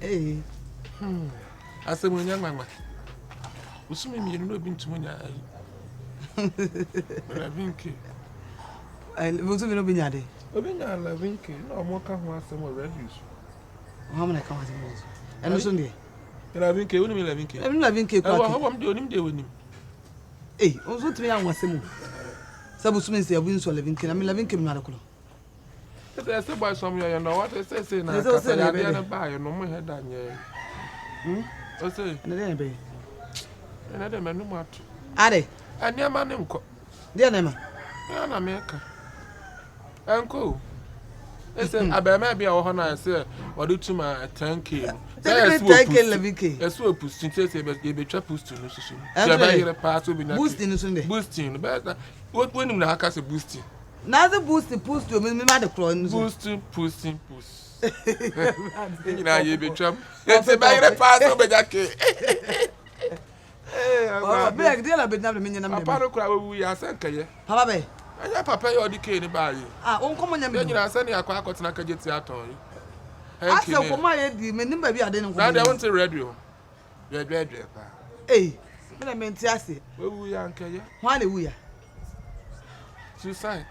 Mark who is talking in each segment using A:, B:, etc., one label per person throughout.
A: Hey.
B: I said, when young man, Usumi, you know, been to me.
A: I was even open yard.
B: Obinya Lavinke, no more come once more refuse.
A: How many come and no Sunday?
B: Lavinke, only Lavinke.
A: I'm Lavinke.
B: I'm doing him with him.
A: Eh, also to me, I was some. Sabusman say, I win so living. I'm living in Maraculo.
B: I said by some year, you know what I say, and I said, buy no more head than ye. I say, and I don't know what.
A: Are
B: and your man,
A: dear Nema,
B: Anna America. Uncle, I said, I may be a honor, I say, or do to my 10K.
A: That's Lavinke.
B: That's what Pustin says, but give a trapus to Nussum. I pass will be
A: boosting Sunday.
B: Boosting, but what when the hackers are boosting?
A: Now the boosting push to me, mother clones.
B: Boosting, pushing, push. You know, you be trap. It's a bag pass over that.
A: Oh, beg, dear, I've been having a million. I'm a
B: paragraph we are sent.
A: Papa,
B: I have papa your decay by you.
A: ah, won't come on.
B: Then you are sending a quack on a cadet theatre.
A: I said, for my head, you may never be a dinner.
B: Now they want a radio. Red,
A: eh, when I meant to ask it.
B: Where we are,
A: Why do we are?
B: Suicide.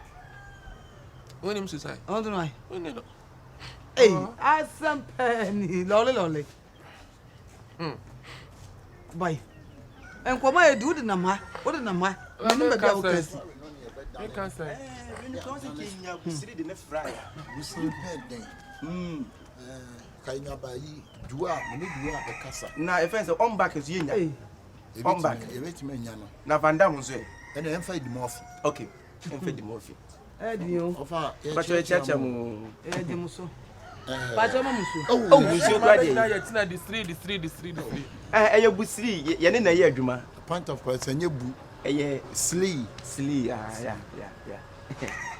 B: When him suicide.
A: I don't know.
B: When
A: Eh, I some penny, lolly. Bye. And come I do the number. What a number? I never go crazy.
B: I can't say.
C: Kaina bayi dua me dua be kasa
D: na e fence on back is yin on back
C: e beti menya no
D: na vandam nso e
C: na em fa di morphy
D: okay em fa di morphy
A: Dio.
C: ofa
D: but you chacha mu
A: Di muso. Pacho ma muso.
D: Oh muso kwa dey
B: na yet na the 3
D: eh busiri ye ne na ye adwuma
C: point of question nye bu
D: eh
C: slee
D: yeah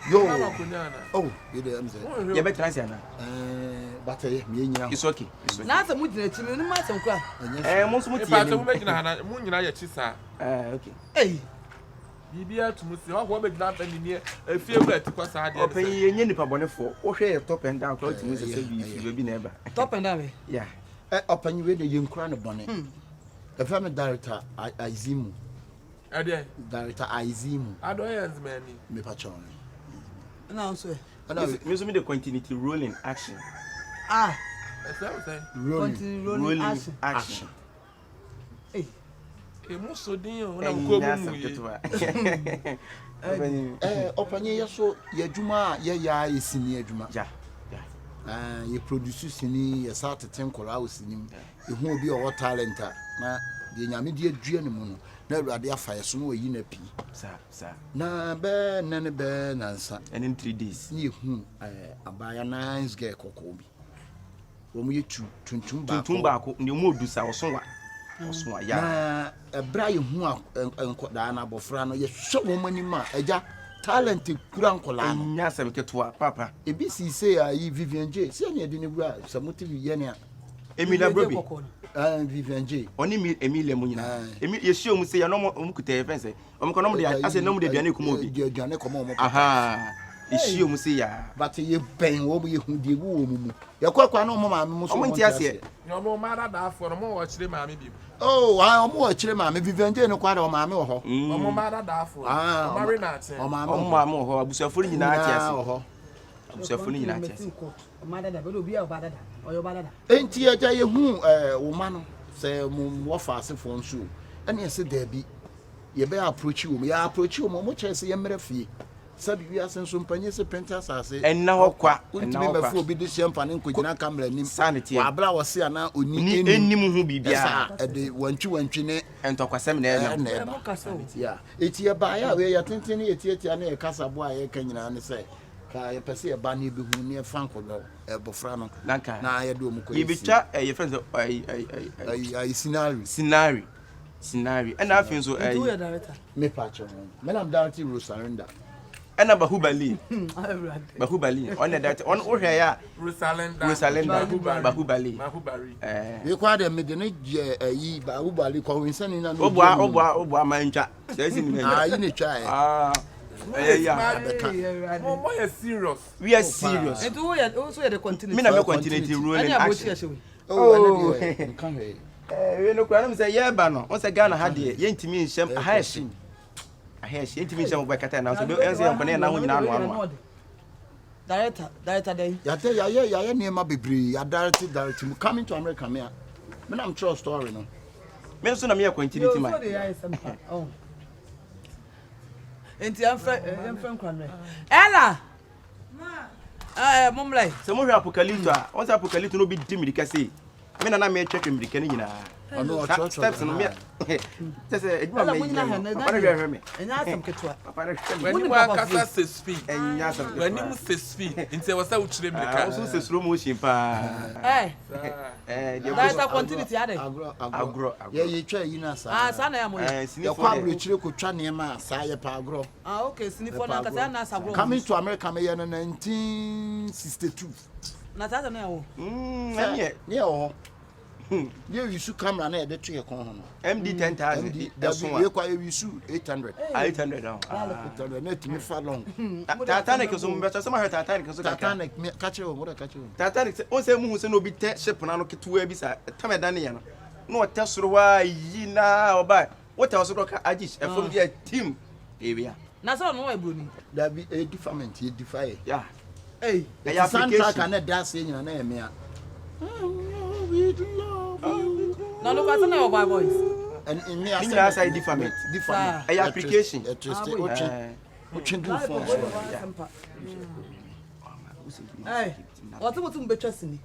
C: yo oh you dey am say
D: ye be trans yana
C: but me nyina
D: it's okay
A: Na sa mu dina chimi no ma sem kwa.
D: mo so mo tie
B: ni mo megina na mo nyina ye chisa
D: okay
A: Eh.
B: bibia to musi ho megina pa ni ne afie bra ti kwasa ade
D: open ye nye nipa bonefo wo hwe top and down cloth mu se bi na eba
A: Top and down.
D: yeah
C: open we dey yinkura no bone the family director Aizimu
B: ade
C: director Aizimu
B: adoyens mani
C: me pacho
A: Na so.
D: me so me the continuity rolling action
A: Ah,
B: say
A: continue rolling action. Eh.
B: e mo so din o na ko mu
C: open ye so ye adwuma ye ya esini adwuma
D: ja
C: ye produce sini ye start tenkora osini ehu obi o talent na de nyame de adua ne mu no na awurade afa ye so no yi na pi
D: sa
C: na be nene be nansa
D: and in 3 days
C: ni ehu abaya nice girl kokobi wo mu ye tuntum
D: ba ko ne mu odusa osonwa ya
C: na ebra ye hu enkoda na abofra no ye hwe wo mani ma agya talent kura nkola no
D: nya sem ketua papa
C: ebi si say ayi Vivian J se na de ne bua samotivi ye ne
D: Emilia Brobi
C: Vivian J
D: oni Emilia mu nyina ye hye omu say ya no omu kuta fence omu ko no mu de ase no mu de biane kuma obi
C: de aduane koma omu
D: aha ye hye omu say ya
C: but ye ben wo ye hu de wo mu ye kwakwa no mo ma me so
D: omu nti ase
B: no mo ma da afo no mo wo chire ma me bi
C: oh omu wo chire ma me Vivian J no kwa da o ma me wo ho
B: mo ma da afo o mari na ate
C: o ma
D: me ho abusuafo nyina ate ase abusuafo nyina ate ase
A: Ma da be obi a ba da oyo ba da
C: enti agya ye hu wo ma no se mo wo fa asefo nso ene ye se da bi ye be approach wo ya approach wo mo che se ye mra fie sabi wi asenso mpanye se penta sase
D: enna ho kwa
C: enna ho kwa obi de hyemfa ne nkogina kamera nim
D: sanity
C: wa abra wo se ana oni
D: ennim hu bibia
C: e de wantwi ne
D: entokwasem na
C: e ya eti ye ba ya we ya tenten ye tietia na ye kasa bo a ye ka nyina ne se ka ye pese ye ba ne bi hu ne fa nkodo e bofra no na ye do mu ko
D: ye betwa ye friends
C: ai
D: scenario and afin so
C: me pacho me na director Rosarenda
D: ena bahubali on that on o hwe ya Rosalenda bahubali
C: we kwa de me de ne ayi bahubali ko winsani na
D: obo amantwa say sin me
C: ayi ne twa
B: Yeah. More serious.
D: We are serious.
A: And also the continuity.
D: Me na me continuity rule and action.
C: Oh, can't hear.
D: We no kwara me say yeah ba no. On say Ghana ha de yentimi nhyem ahashi. Ahashi yentimi nhyem go kata na so be ense yankone na ho nyina anu.
A: Director dey.
C: Ya niema bebre, ya director mu coming to America me. Me na am true story no.
D: Me so na me continuity man.
A: Oh. Enti am friend kwanre. Ella. Ma. Mom like.
D: Se mo hwe apocalypse a, on say apocalypse no bi di mirika sei. Me na me twetwe mirika ni nyina.
C: Ono
D: steps no me. Say ejuma me. Papa na hwe me.
A: Enya asem ketwa.
D: Papa na hwe me.
B: When you are kasa 6 feet.
D: Enya asem.
B: When you 6 feet, inte wasa uchire mirika.
D: Also say slow motion pa.
A: Director continuity ade.
C: Agro. Ye twa yi na sa.
A: Sa na ya mo.
C: Ya kwa abrochire ko twa niema sa ye pa agro.
A: Okay, sinifo na kasa na sa agro.
C: Coming to America me ye no 1962.
A: Na tata na ya wo.
C: Ne o. You use camera na e de to ye kon ho no.
D: MD 10,000.
C: That's why you kwa use 800.
D: 800 now.
C: 800 net me fa long.
D: Titanic so mo beto so ma Titanic so
C: Titanic me catch you, what catch you.
D: Titanic on say mu hu se no bi te ship na no ketuwa bi sa tameda ne ye no. No te soro wa yi na oba. What else do ka agish e from there team area.
A: Na so no wa broni.
C: That be a deferment, you defy.
D: Yeah.
A: Hey,
C: the application can not dance in your name here.
A: No look at na your voice.
C: And in me
D: I say deferment.
C: Deferment.
D: A application.
C: What you do for?
A: Hey, what you be trusting me?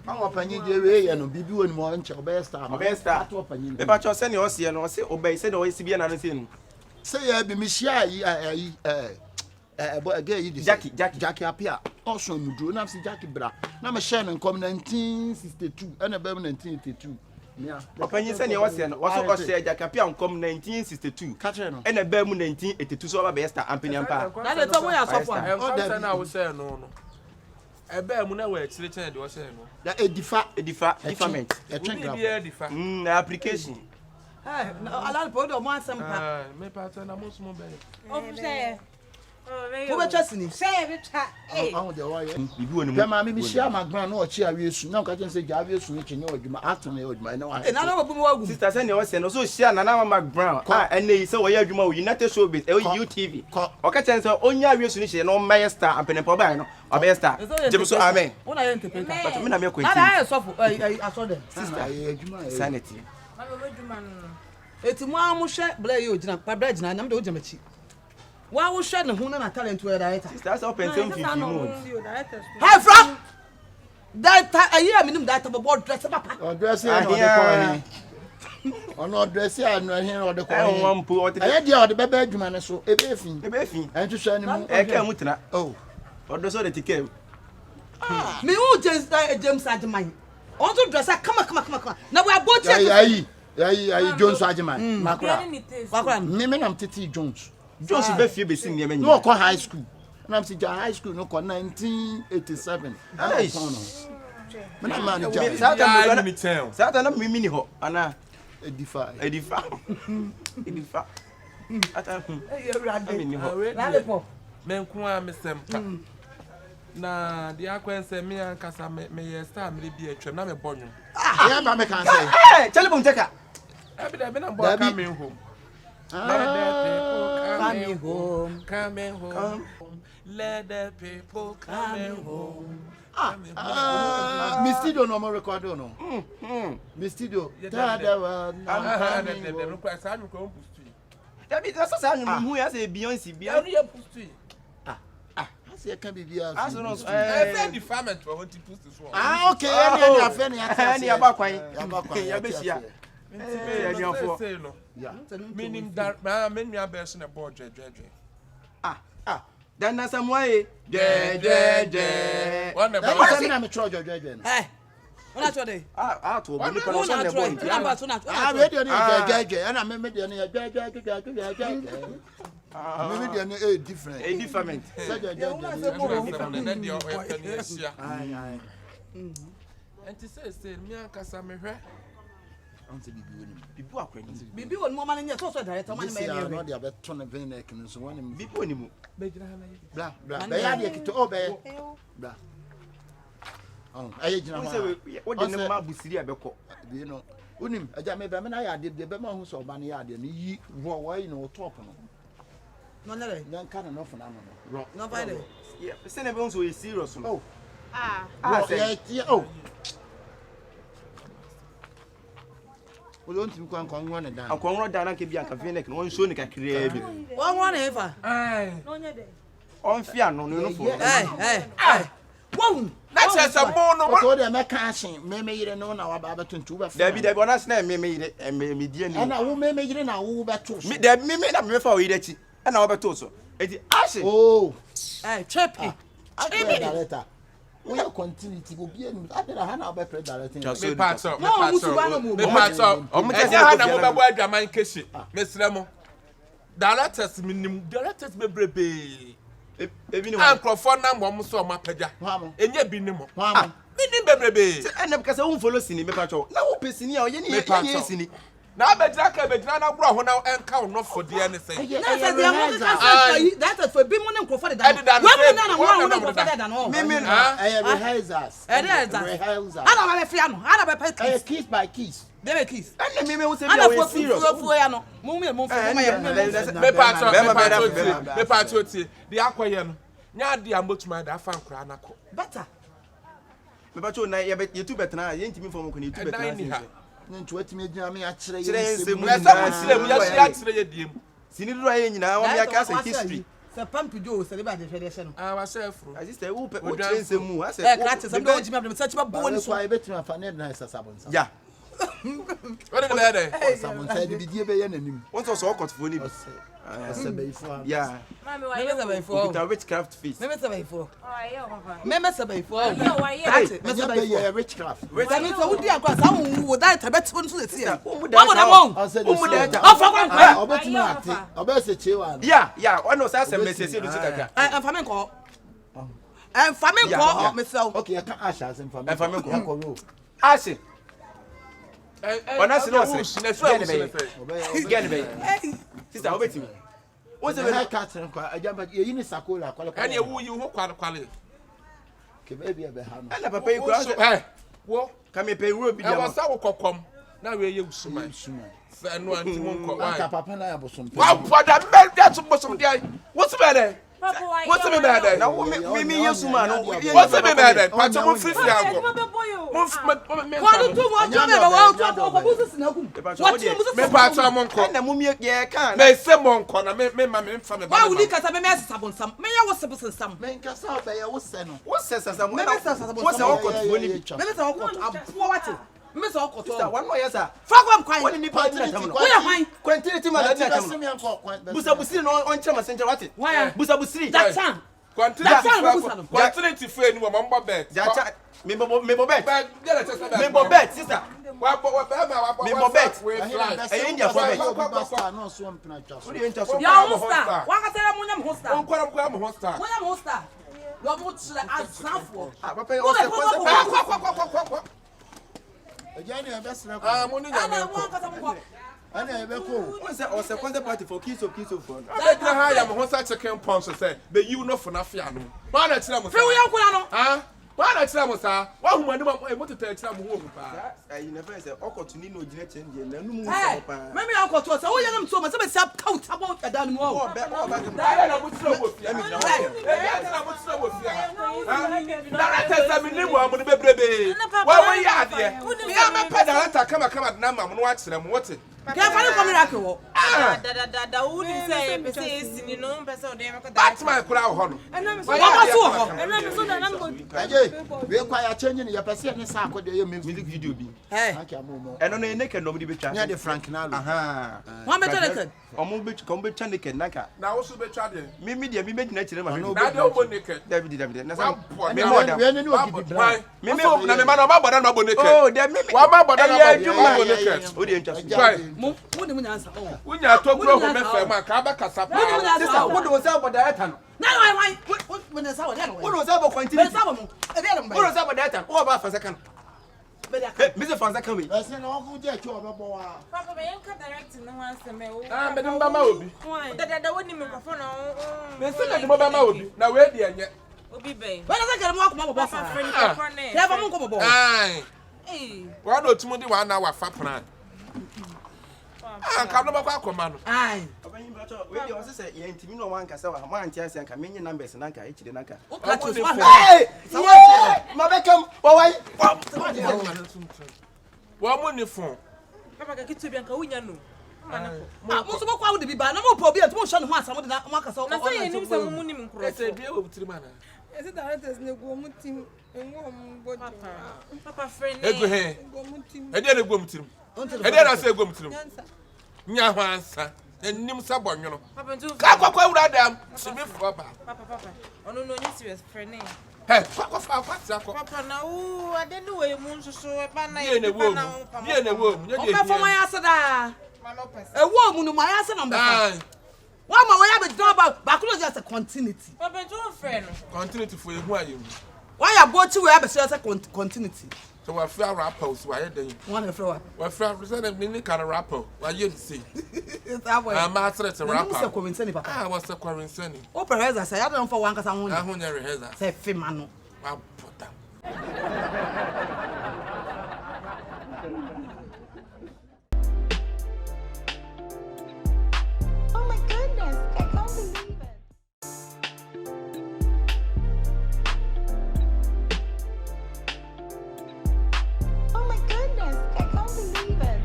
C: How panyi dey we no bibi won mo nche obesta to panyi
D: be ba cho se ne o se no se obey se no si bia na no se no
C: say ya bi mi shia yi boy again yi Jackie apia also mudro na si Jackie bra na me share no kom 1962 and be 1982 yeah
D: opanyi se ne o se no wo so share Jackie apia kom 1962
C: catch no
D: and be mu 1982 so ba be star ampani ampa
A: na le to mo ya so for
B: all that na we say no ebe mu na we chire chire de o say no
C: that deferment
D: application
A: ala po do mo asem pa
B: me pattern na mo sumo be
A: o say wo be trusting say be twa
C: oh the why
D: bibi woni
C: mu ma mi share magban na o chi awiesu na ka chen say ja awiesu ni chenye odwuma ato na odwuma na wa
A: na no bu wagu
D: sister say ne o say no so share na na Mac Brown ene yi say wo ya adwuma wo United Showbiz UTV o ka chen say onya awiesu ni che no my star ampene po ba no obe star jim so amen
A: una ye interpret
D: but me na me kwenti
A: na so for aso dem
C: sister adwuma
D: sanity
A: ma be adwuma no eti mo amuhwe bla ye ogina pa bla gina na me de o jamachi wa wo hwe ne ho na talent we director
D: sister say open some 50 mode
A: hi from director ayi minim director board dress papa
C: o dress e no de ko ni ono dress e no he no de ko ni
D: won mpo o de
C: aye dia o de bebe adwuma ne so ebe fin en tuhwe ni mu
D: e ka mu tena
C: oh
D: o do so de ticket
A: me who James Ajiman on to dress come na we about
C: ayi Jones Ajiman
A: makura
C: me nam Titi Jones
D: be fie be sin niam
C: no ko high school nam si ja high school no ko 1987
D: ai
C: me na man ja
D: sata na me mini ho ana
C: edify
D: ata
A: radipo
B: men ko a mesempa na the akwense me ankasa me ye star me bi atwam na me bonyo
C: ya ba me kan say
D: chale bom teka
B: abi da be na bo coming home coming home let the people coming home
C: Mistido no mo record no Mistido da
B: dem ko asa anyu ko pustu
D: David asa anyu hu ya say Beyonce
B: anu ya pustu
C: se kan bibia
D: aso no
B: say deferment for what pustu so
C: okay any afa ni ata
D: ni abakwan
C: ya
D: be sia ya ni afo
C: ya
B: meaning that men me abes na board dredre
D: dan na samwaye
B: one na
C: ba na me tro dredre
A: una tro dey
D: to obi pa no so na boy
C: radio ni dredre ana me de ni dredre maybe they are a different
D: different
B: and to say me ankasa me hwe
C: Answer bibi onim.
D: Bibi akwani.
A: Bibi won mo man nya so director man me
C: me. No dia beto na vein neck no so wonim.
D: Bibi onimu.
B: Be jina na yi.
C: Bla. Be ya de kito o be. Bla. Oh, aye jina ho.
D: Wo de ne ma busiri abekọ.
C: Bi no. Onim, aja me be me na ya de be ma hu so ba na ya de no yi wo yi no top no.
A: No nere.
C: Nyan kana no funa no.
A: No find it.
D: Yeah, say na be so e serious no.
C: Oh.
D: Say.
C: Oh. We don't think we can run it down.
D: Akon ro da na ke bi aka venek no won so ni kakire bi.
A: Won run e fa.
B: No nya de.
D: On fia no no fo.
A: Won.
B: That's a mono.
C: What do make cashin? Me yire no na wa ba betuntu ba.
D: Dabi ona se na me yire me die ni.
C: Na wo me yire na wo beto so.
D: Me dabi me na me fa wo yire chi. Na wo beto so. Eti ashe.
C: Oh.
A: Cheppy.
C: Director. We are continuity go be enu. Adela ha na be pre directing.
B: Me pass up.
A: No,
B: Me pass up. E ha na mo babo adwaman keshi. Me sire mo. Directors minimum directors bebrebe.
D: Ebi ni mo.
B: Ankrofo na mo so ma pagya. Enye bi ni mo. Minim bebrebe.
D: Ene because won follow sini me pacho. Na wo pesini a oye ni ye sini.
B: Na abegyina na bro ho na enka no for de ne say.
A: That is for be money for that. When na one for that no.
C: Me rehearsals. Rehearsals.
A: Ana be fia no. Ana be pay
C: kiss by kiss.
A: They be kiss.
D: Ene me wo say be serious.
A: Ya no. Mo
B: me pacho tie. Di akoye no. Nya de amotuma da fa nkura na ko.
A: Better.
D: Me pacho na ye tu betena ye ntimi fo mo ko ni tu betena.
C: Ntu atimi agina me akire
D: nsemu
B: na sa muslim ya shi akire ye diem
D: sini duro ye nyina wa me aka say history
A: se pampido se ba de federation no
B: wa chefro
D: sister wo chire nsemu ase
A: kratis am do jima search ba bo ni so
C: kwa betima fa ne na sabonsa
D: ya
B: what did they dey
C: sabonsa di bidie be ye nanim
D: won so okotfo ni
C: Sebeifo.
D: Yeah.
A: Meme Sebeifo.
D: With a witchcraft feast.
A: Meme Sebeifo.
E: Oh, yeah, papa.
A: Meme Sebeifo.
E: No, why yeah?
C: Meme Sebeifo witchcraft.
A: That so who dia kwa sa wo that tabet won so dey.
D: Wo mu da.
A: Oh, for one.
C: Obetimi ate. Obese chewa.
D: Yeah, one no say message do kaka.
A: Enfame nko. Enfame nko mesel.
C: Okay, I can ask as enfame.
D: Enfame nko. Ashe. Ona se no se. Get me. Sister, obetimi.
C: What's the high cat and jump at you sakola kwala.
B: And you who kwale.
C: Ke baby be ha no.
D: Ala papa you go.
B: Wo
D: come pay road bi
B: dia. E wasa wo kokom. Na we ye usuma. Fa no anti won ko.
C: Why? Papa na ya bosom.
B: Wa poda me that bosom dia. What's the matter? What's the matter?
D: Na me yesuma no.
B: What's the matter? Pacho mo free ango. Mo
A: Kwadu tu mo jo be wa tu ko business na kum.
B: Me pacho mo nko.
D: Na mo me ye kan.
B: Me se mo nko na me mfa me ba.
A: Wa wuli kasa me sabon sam. Me ya wo sabon sam.
C: Me nkasa be ya wo se no.
D: Wo se sasa mo.
A: Me se sabon sam.
D: Wo se okotfo ni bi.
A: Me se okotfo abuo wate. Me se okotfo.
D: Sister, one more yes sir.
A: Fagwam kwan.
D: Woni ni pa tina tam no.
A: Wo ya kwan.
D: Quantity ma tina tam no. Busa busiri no on chama senja wate. Busa busiri.
A: That time.
B: Quantity free ni mo mba bet.
D: Jacha me bo bet.
B: Me
D: bo bet sister.
B: Me
D: bo bet.
C: E India for bet. No so mpina twa so.
A: Ya hosta. Wa ka tell munyam hosta.
B: On kwara mo hosta.
A: Munyam hosta. Yo mo chire azafo.
D: Papa o se
B: Kwa.
C: Ejani e best na
B: Ah mo ni nya me
A: Ana
B: ko.
A: wa ka mo.
C: Ana e be ko.
D: o se concept party for kids for.
B: Abeg na ha ya mo hosta chicken pound so say be you no for na fia no. Ma na chira mo.
A: Fe wo yankuna no.
B: Ah. Ma na chira mo sa. Wa hu mani mo to tell chira mo ho pa.
D: You never say okotuni no gina change na nu mu
A: Hey, meme yakoto so wo yanam so ma se be sap count about edan mu o.
B: Na mo chira wo fia. Na mo chira wo fia. Na tesa mi ni mo amu bebrebe. Wa wo ya ade. Ya me pedalata kama na ma mo no wa chira mo wote.
A: Ke fa ni ko miracle wo.
E: Da wudi say pese sini no pese o de me ko da.
B: Batman kura ho no.
A: Wa so ho.
E: Ena so da na mo.
C: Aje, we kwa ya change ni ya pese ni sa akode ye
D: music video bi.
A: Hey.
D: Eno no naked no be betwa.
C: Ya de Frank Nalo.
D: Aha.
A: Wa me naked.
D: Omo be ko be twa naked naka.
B: Na wo so be twa de.
D: Me dia me gina chire ma.
B: Na de obo naked.
D: David. Na sa
C: Me mo da. We ni ogidi bra.
B: Me na me ma na ma boda na bo naked.
D: Oh, dia me.
B: Wa ma boda na bo
D: naked. O de ntwa.
A: Mo de mu nyansa o.
B: Unya to kuro ho me fe ma ka ba kasa pa.
D: Sister, what do we say about that time?
A: Na why what when say what?
D: What do we say about quantity?
A: Me say mo. E be no.
D: What do we say about that time? What about for second?
A: Be da
D: Mr. Fanza coming.
C: I said, "Oh, good day, Papa,
E: I am directing no one to me.
B: Ah, but I'm Mama Obi.
E: That I wouldn't even phone.
B: They said that Mama Obi. Now where the end?
E: Obi Bay.
A: When I get walk, Mama Bossa. Never move over.
B: Aye. One or 21 hour fat plan. Ah, come no back, command.
A: Aye.
D: Wait, you say you ain't no one can say one tiers and communion numbers and Naka, each Naka.
C: Hey! My become, why?
B: What money for?
E: Papa get to be a Kawunyano.
A: Most of what would be bad. No more problems. Won't show one. Someone that Marcus.
E: I say you need some money.
B: I said, be able to man.
F: Is it that there's no woman team and one
E: Papa friend.
B: Ego he.
F: woman team?
B: I didn't go to him. I didn't say go to him. Nyahansa. And nim sabon, you know.
E: Papa do.
B: Kakwa would them.
E: Papa. Oh no, serious friend.
B: Hey, what's up?
E: Papa now, I don't know where you want to show up and
B: In a womb. In a womb.
A: Okay, for my answer. A woman, my answer number. One more way I would about Bakulo just a continuity.
E: Papa do friend.
B: Continue for you. Who are you?
A: Why I bought you have a continuity?
B: So I feel rappers. Why are they?
A: One of floor.
B: Well, friend, mini kind of rapper. Why you see?
A: It's that way.
B: I'm master at a rapper.
A: Papa.
B: I was a quarantine.
A: Opera has I say, I don't for one because I
B: I won't never has that.
A: say Fimano.
B: I'll put them.
G: Oh my goodness, I can't believe it. Oh my goodness, I can't believe it.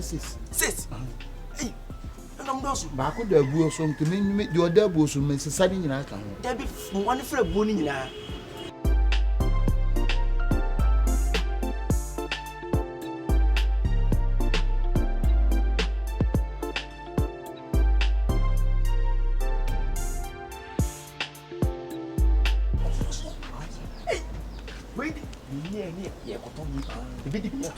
D: Sis. Hey, and I'm not so
C: back with the bull song to me, your double so Mrs. Sunny in Aka.
D: there be one for a bone in your wait, near, yeah, the video.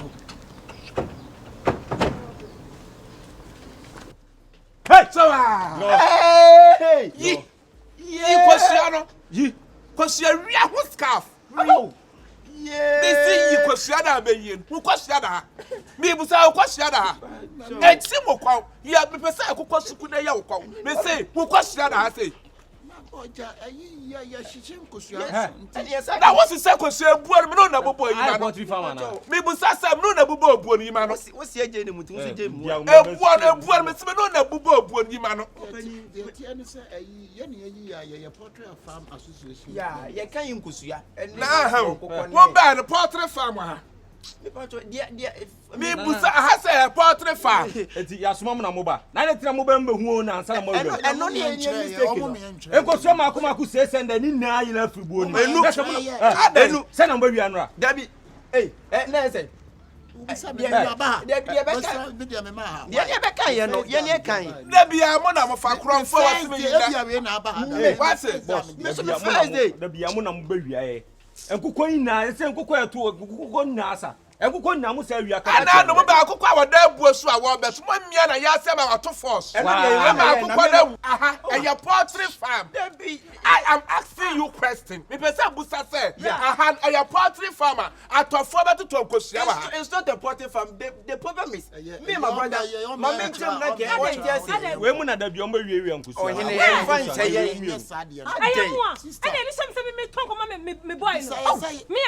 B: Hey, so
C: Hey!
B: ye question who's scarf.
C: Oh! Yeah!
B: They see you question me. Who question her? Me was our question her. And Simo, you have been person who question could they out. They say, who question her? Say, that was the second say, boy, no, no, boy, you
D: want to be found now.
B: me was some no, no, boy, you man.
D: What's your Jane?
B: One, Miss Menona, boy, you man.
C: Portrait of Farm Association.
D: Yeah, you can't use Kusia.
B: Now, one bad a portrait farmer. Me busa ha say portrait farm.
H: Eti yasoma na moba. Na le tira moba mbe hu na ansa na mo yo.
D: Eno ne enye mistake.
H: Eko so ma akoma ku se send ni na ayi na fribuo ni.
B: Enu
H: se na mba wi anura.
D: Dabi. Eh, na say.
H: Enkuko ina ese enkuko eto enkuko ina asa enkuko ina mu sa wi aka
B: ana no ba akukọ awoda buosu awo beto mo mmia na ya se ma wato force ama akukọ na aha eya poultry farm I am asking you question me pesa busa say aha eya poultry farmer atofo beto to nkosia wa
D: it's not a poultry farm. The problem is me and my brother my mention na get what just
H: we mu na da bi o ma wi nkusia
D: oh hene e fan say yes
F: Ayamwa. Ene ni sem se me tonko ma me boy no. Me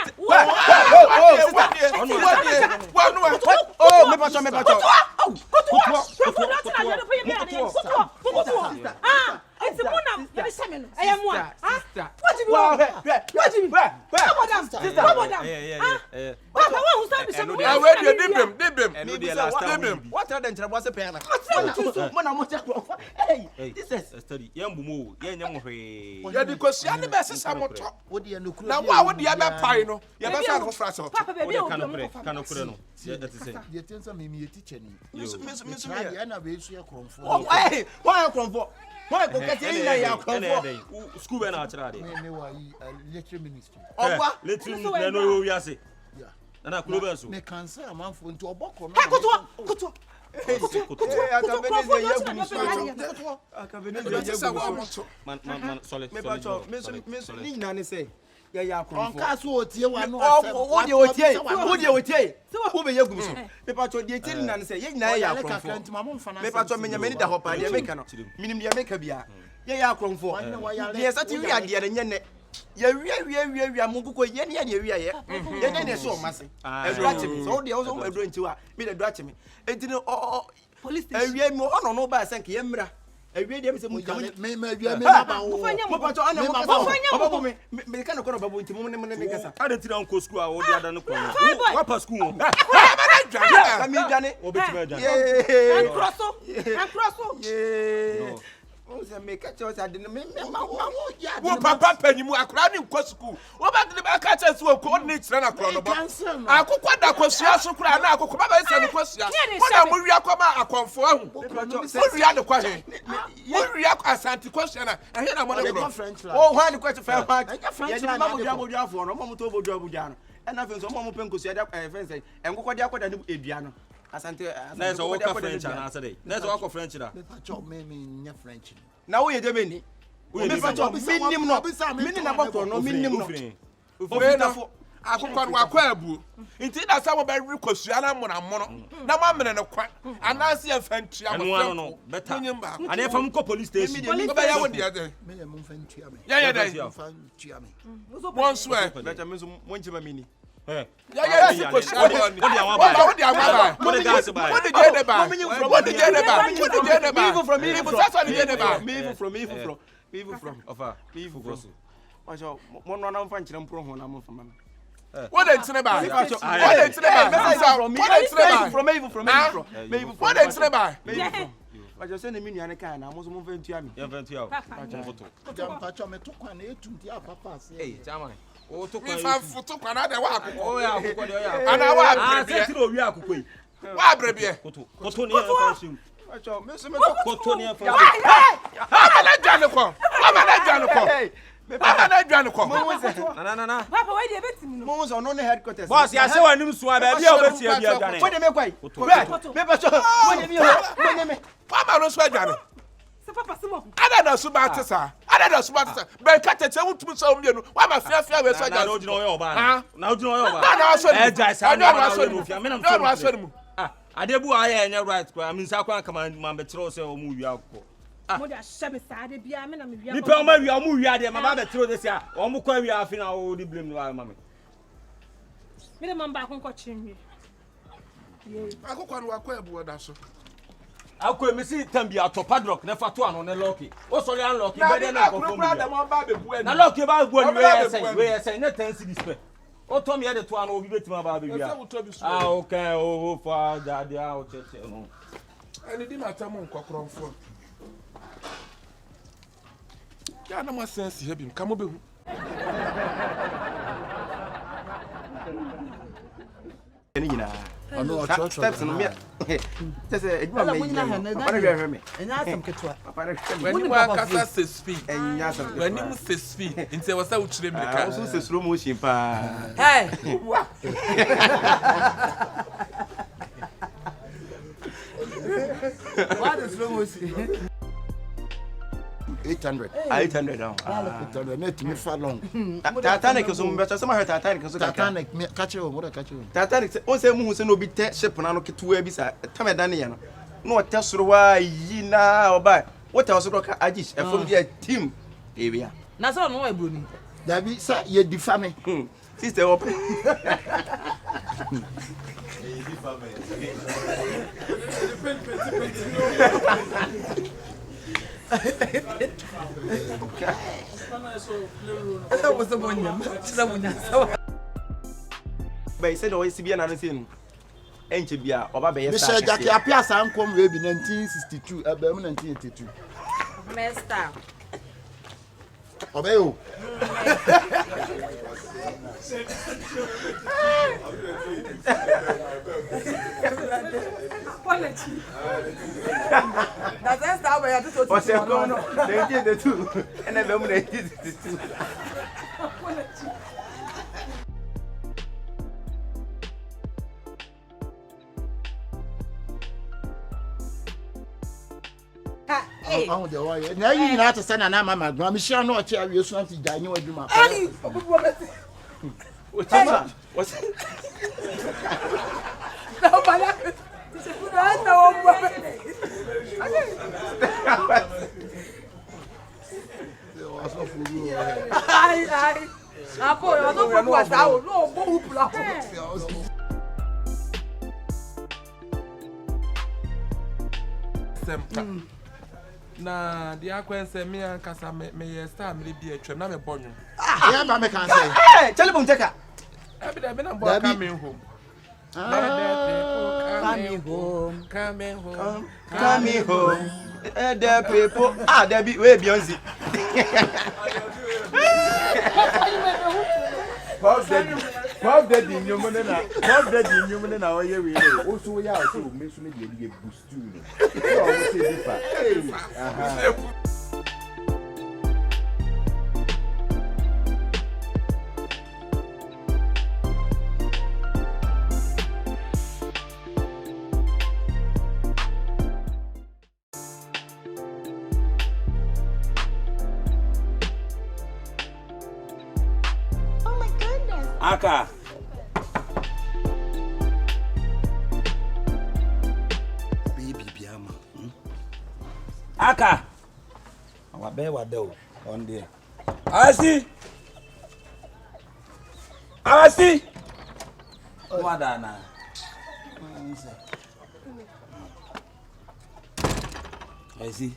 D: oh me pacho
F: Ah, it's a muna. Ya be same no. Ayamwa. Ah, what do you want?
D: What are the troubles a pen? Hey, this is a study. Young Bumo, young way.
B: Yeah, because you are the best. Some more talk. Now, why would the other pino? You have a frazzle.
F: Papa, baby,
D: Cannot put on. That is it.
C: You tell me a teacher.
D: Miss Why I come for? Why go get in there? School and outside.
C: Literature ministry.
D: Oh, what? Let's know we are saying. And I could have
C: me cancer a man for into a book.
D: Yeah, Mungu yeni ye. Yeah, so massive. So they also were doing to me the dratching. It didn't police. Yeah, more no by Sank Yemra. I read them some make a choice. I didn't make
B: Papa Penny, I cried in school. What about the back catchers who are coordinates and a chrono? I could quite that question. So cry now. Come back and question. What will you come out? I conform. What we are the question? What react as anti question? I hear I'm French. Oh, why the question? French, and nothing so more pen could say that and go quite and Ediano. Asante.
D: There's all French and answer. There's all French.
C: French.
D: Now we are the many. We
B: Akwabu. Inti na sawo be rekosua na mona mono. Na ma mene ne kwa. Anansi afantri
D: amofo. No, better. And if I'm police station.
B: Go be ya won dia den.
C: Me am fantua me.
B: Yeah,
C: fantua me.
B: One swear.
D: Better me so wonchima mini.
B: Yeah, rekosua on. What the amaba?
D: What the gas buy?
B: What the jede ba? What the jede ba? What the jede ba?
D: Evil from evil.
B: That's what the jede ba.
D: Evil from. Evil from. Wacho mo no na mfa nkyerem pro ho na mo fama.
B: What the tine ba? What the tine ba? What the tine ba?
D: Wacho say na minu ane kan na mo so mo fa ntua mi. Ya fa ntua o. Wacho foto.
C: Jampacho me to kwan e tunti apapa se.
D: Eh, chairman. O to
B: kwan. Fa foto kwan na de wa akoko.
D: O ya akoko de o ya.
B: Ana wa abrebe.
D: Ah, se tiro wi akoko yi.
B: Wa abrebe.
D: Koto ni e fa shim. Wacho me so me to koto ni e fa.
B: Ama na dwane ko. Ama na dwane ko. Papa na dwane ko.
D: Na.
F: Papa, why dey bet me no?
D: Mo so no ne headquarters.
H: Boss, ya se wanim so ba bia obeti bia dwane.
D: Wo de me kwai. Me pa so. Wo de me ho. Me.
B: Papa no so dwane.
F: Se papa se mo.
B: Ada na so ba tesa. Be ka tete wutum so mienu. Wa ma fia we so dwane.
H: Na ojino oyo ba. Na ojino oyo ba.
B: Na so.
H: Eja sa na so mu fia. Me
B: na so mu.
H: Adebu aye enya right kwa mi nsa kwa kama ma betro se o mu wi akko.
F: Mo da shebe sa de bia me na me wi.
H: Ni pe o ma wi o mu wi ade ma ba betro de sia o mu kwa wi afi na o di blame no ma me.
F: Me de man ba kon ko chinwi.
B: Akokwa no akwa ebu oda so.
H: Akwa mi si tambi ato padlock na fa to ano ne lock. O so ya lock be de na ko
B: fo.
H: Na lock ba bu ani we say na 10 cedis pe. O to me e de to ano obi betima ba be wi. Ah, okay, o fa dade a o cheche no.
B: Ani di matamu nkokronfo. Ya na ma sense he bim kamo behu.
D: Eni nyina.
C: Ano
D: steps no me. Tese eduma me. Papa na me.
A: Enya asem ketwa.
D: Papa na
B: when you are kasa 6 feet.
D: Enya asem.
B: When you 6 feet, nti wasa uchire me ka.
D: O so se slow motion pa.
A: Hey. What is slow motion?
C: 800.
D: 800 down.
C: 800 net me fa long.
D: Titanic so me better some Titanic so
C: Titanic me catch you, what catch you.
D: Titanic on say mu se no bi te ship na no ketua bi sa tame dan ye no. No o te soro wa yi na oba. What else so ka agish e from there team e bia.
A: Na so no wa broni.
C: Da bi sa ye difame.
D: Sister op. But he said, "Oh, it's be another thing." enche bia oba be yes.
C: Mr. Jackie apia san kom we bi 1962 abem 1982.
E: Master.
C: Obey o.
A: That's how we are to
D: What's your corner? 1982 and abem 1962.
C: Oh, the way. Now you not to send an mama, Grammy shall not tell you something. I know do my.
D: What's that? What's
B: na the akwense me ankasa me star me bi atwam na me bonyo
C: Yeah, mama can say.
D: Hey, tell him check.
B: Abi da be na boy coming home. Coming home.
D: The people there be we Beyonce.
C: Pop daddy nyomone na oye we o so ya so me so me dey boost you. So I say differ.
G: Oh my goodness.
H: Aka.
C: Baby biama.
H: Aka. Awa be wa do on there. Asi. Wadana. Asi.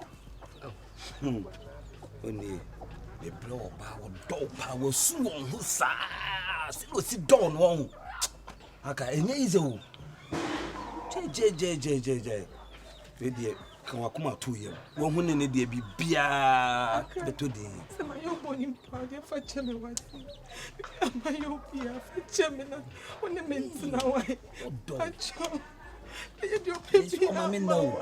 H: Oni the blow power dog power su on who sa. Si don won. Aka enye ize o. Je. Wedi kan wakoma to yem. Wo hu ne de bibia beto de.
E: Se mayo boni mpade fa cheme wati. Mayo bia fa cheme na. One menti na wai. Acho.
H: Yes, mama no.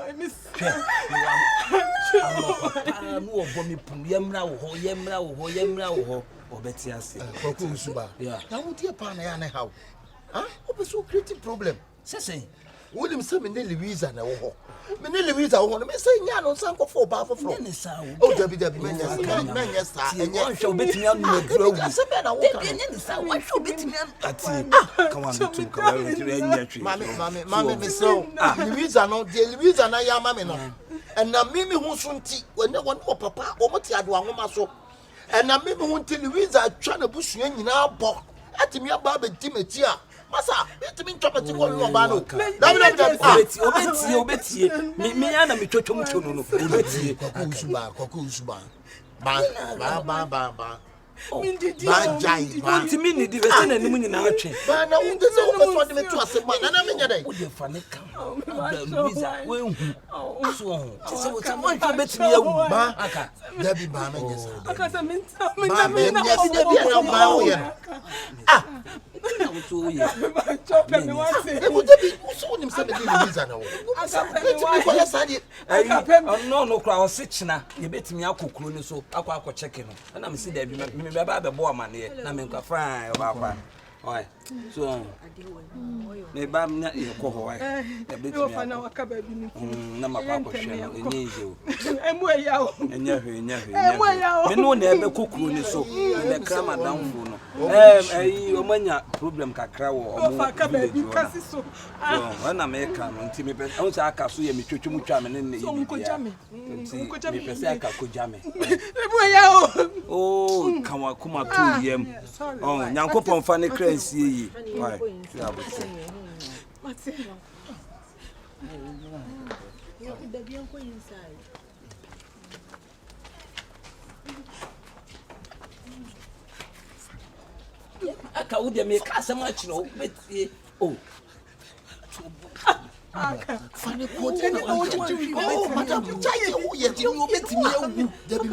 H: No obo mi pum yemra wo ho obeti ase.
C: Koko usuba.
H: Yeah.
C: Na wo tie pa na ya na how? Ah, obe so create problem.
H: Sese.
C: William say me ne Louisa na wo ho. Me ne Louisa wo ho. Me say nya no san kofo ba foforo.
H: Ne sa wo.
C: Oh, Debbie menya sa.
H: Enye hwe obetimi anu na dura wu.
C: Se be na wo ka.
H: Ne sa wo hwe obetimi anu. Ati. Come on to come enye twi.
C: Mami me so. Louisa no, de Louisa na ya mami no. And na mimi hu so nti, when wo papa, wo moti ado anwoma so. And na mimi hu nti Louisa atwa na busua nyina abo. Atimi aba be timeti a. Masa, etimi ntwapati ko no ba no.
H: Obeti. Me ya na me twotwom twono no. Obeti.
C: Koko usuba. Ba.
E: Mindidi.
C: Ba jai.
H: Wanti mi ni di vese na nimu nyina atwe.
C: Ba na wo ndese wo beso de metu asema. Na menya dai.
H: Wo de fa ne ka. Louisa, we hu. So, se wo ta mo hwe betimi awu.
C: Ba
H: Aka.
C: Dabi ba menya sa.
E: Aka sa minta.
C: Ba menya si de bia na ba wo ye. Ah.
H: So ye.
E: Chope me wati.
C: E wo Dabi, wo so nim se be de Louisa na wo.
E: Aka pe me
C: Etimi ko ya sa de.
H: No kra o se china ye betimi akokuro ni so akọ check no na me see da bi me be ba be bo amane na me nkwa fine o ba kwa oi so me ba me ye ko ho wai e betimi
E: fa na waka ba bi ni
H: na makwa ko hwe no enye ije o
E: emu ya o
H: enye hwe
E: me
H: no na ebe kokuro ni so me kra madam fu no o manya problem kakra wo o mo
E: fa ba bi kasi so
H: so na me ka no nti me be o sa aka so ye me twotwom twa me ne ye
E: so ko jame
H: me pese aka ko jame
E: emu ya o
H: oh kan wa kuma to yem oh nyankopon fa ne kra nsie yi why ya bo
E: mate
H: aka wo de me ka asem a kire o betie oh
C: Funny quote. Oh, madam, Chai, who yet you met me? Debbie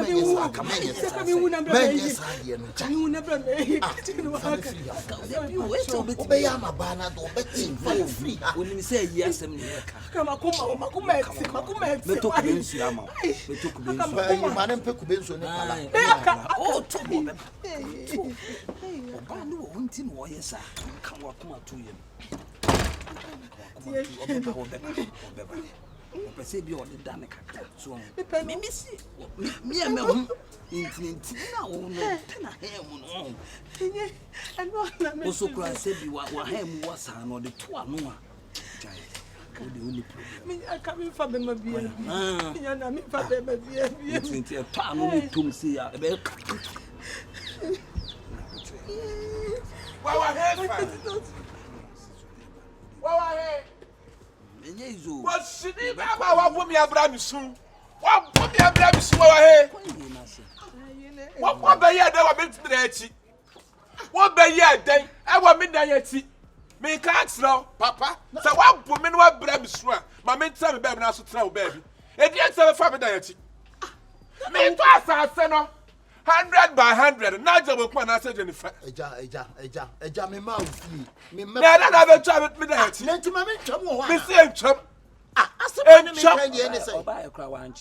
H: Perceive you on the damn cat. So, me see me and me now, no, and also, I said you were him was or the two no. The only problem.
E: I come in for them,
B: What should he be about? What me Abraham soon? What me Abraham soon? What by year they were meant to be? What by year they? I want midnight. Me can't now, Papa. So what woman were Abraham soon? My men tell me, baby, now to tell baby. It didn't have a family diet. Me twice, I said no. 100 by 100. Now you will come and say Jennifer.
C: Eja, me mouth. Me
B: never have a job with me that. Me say chum. And chum.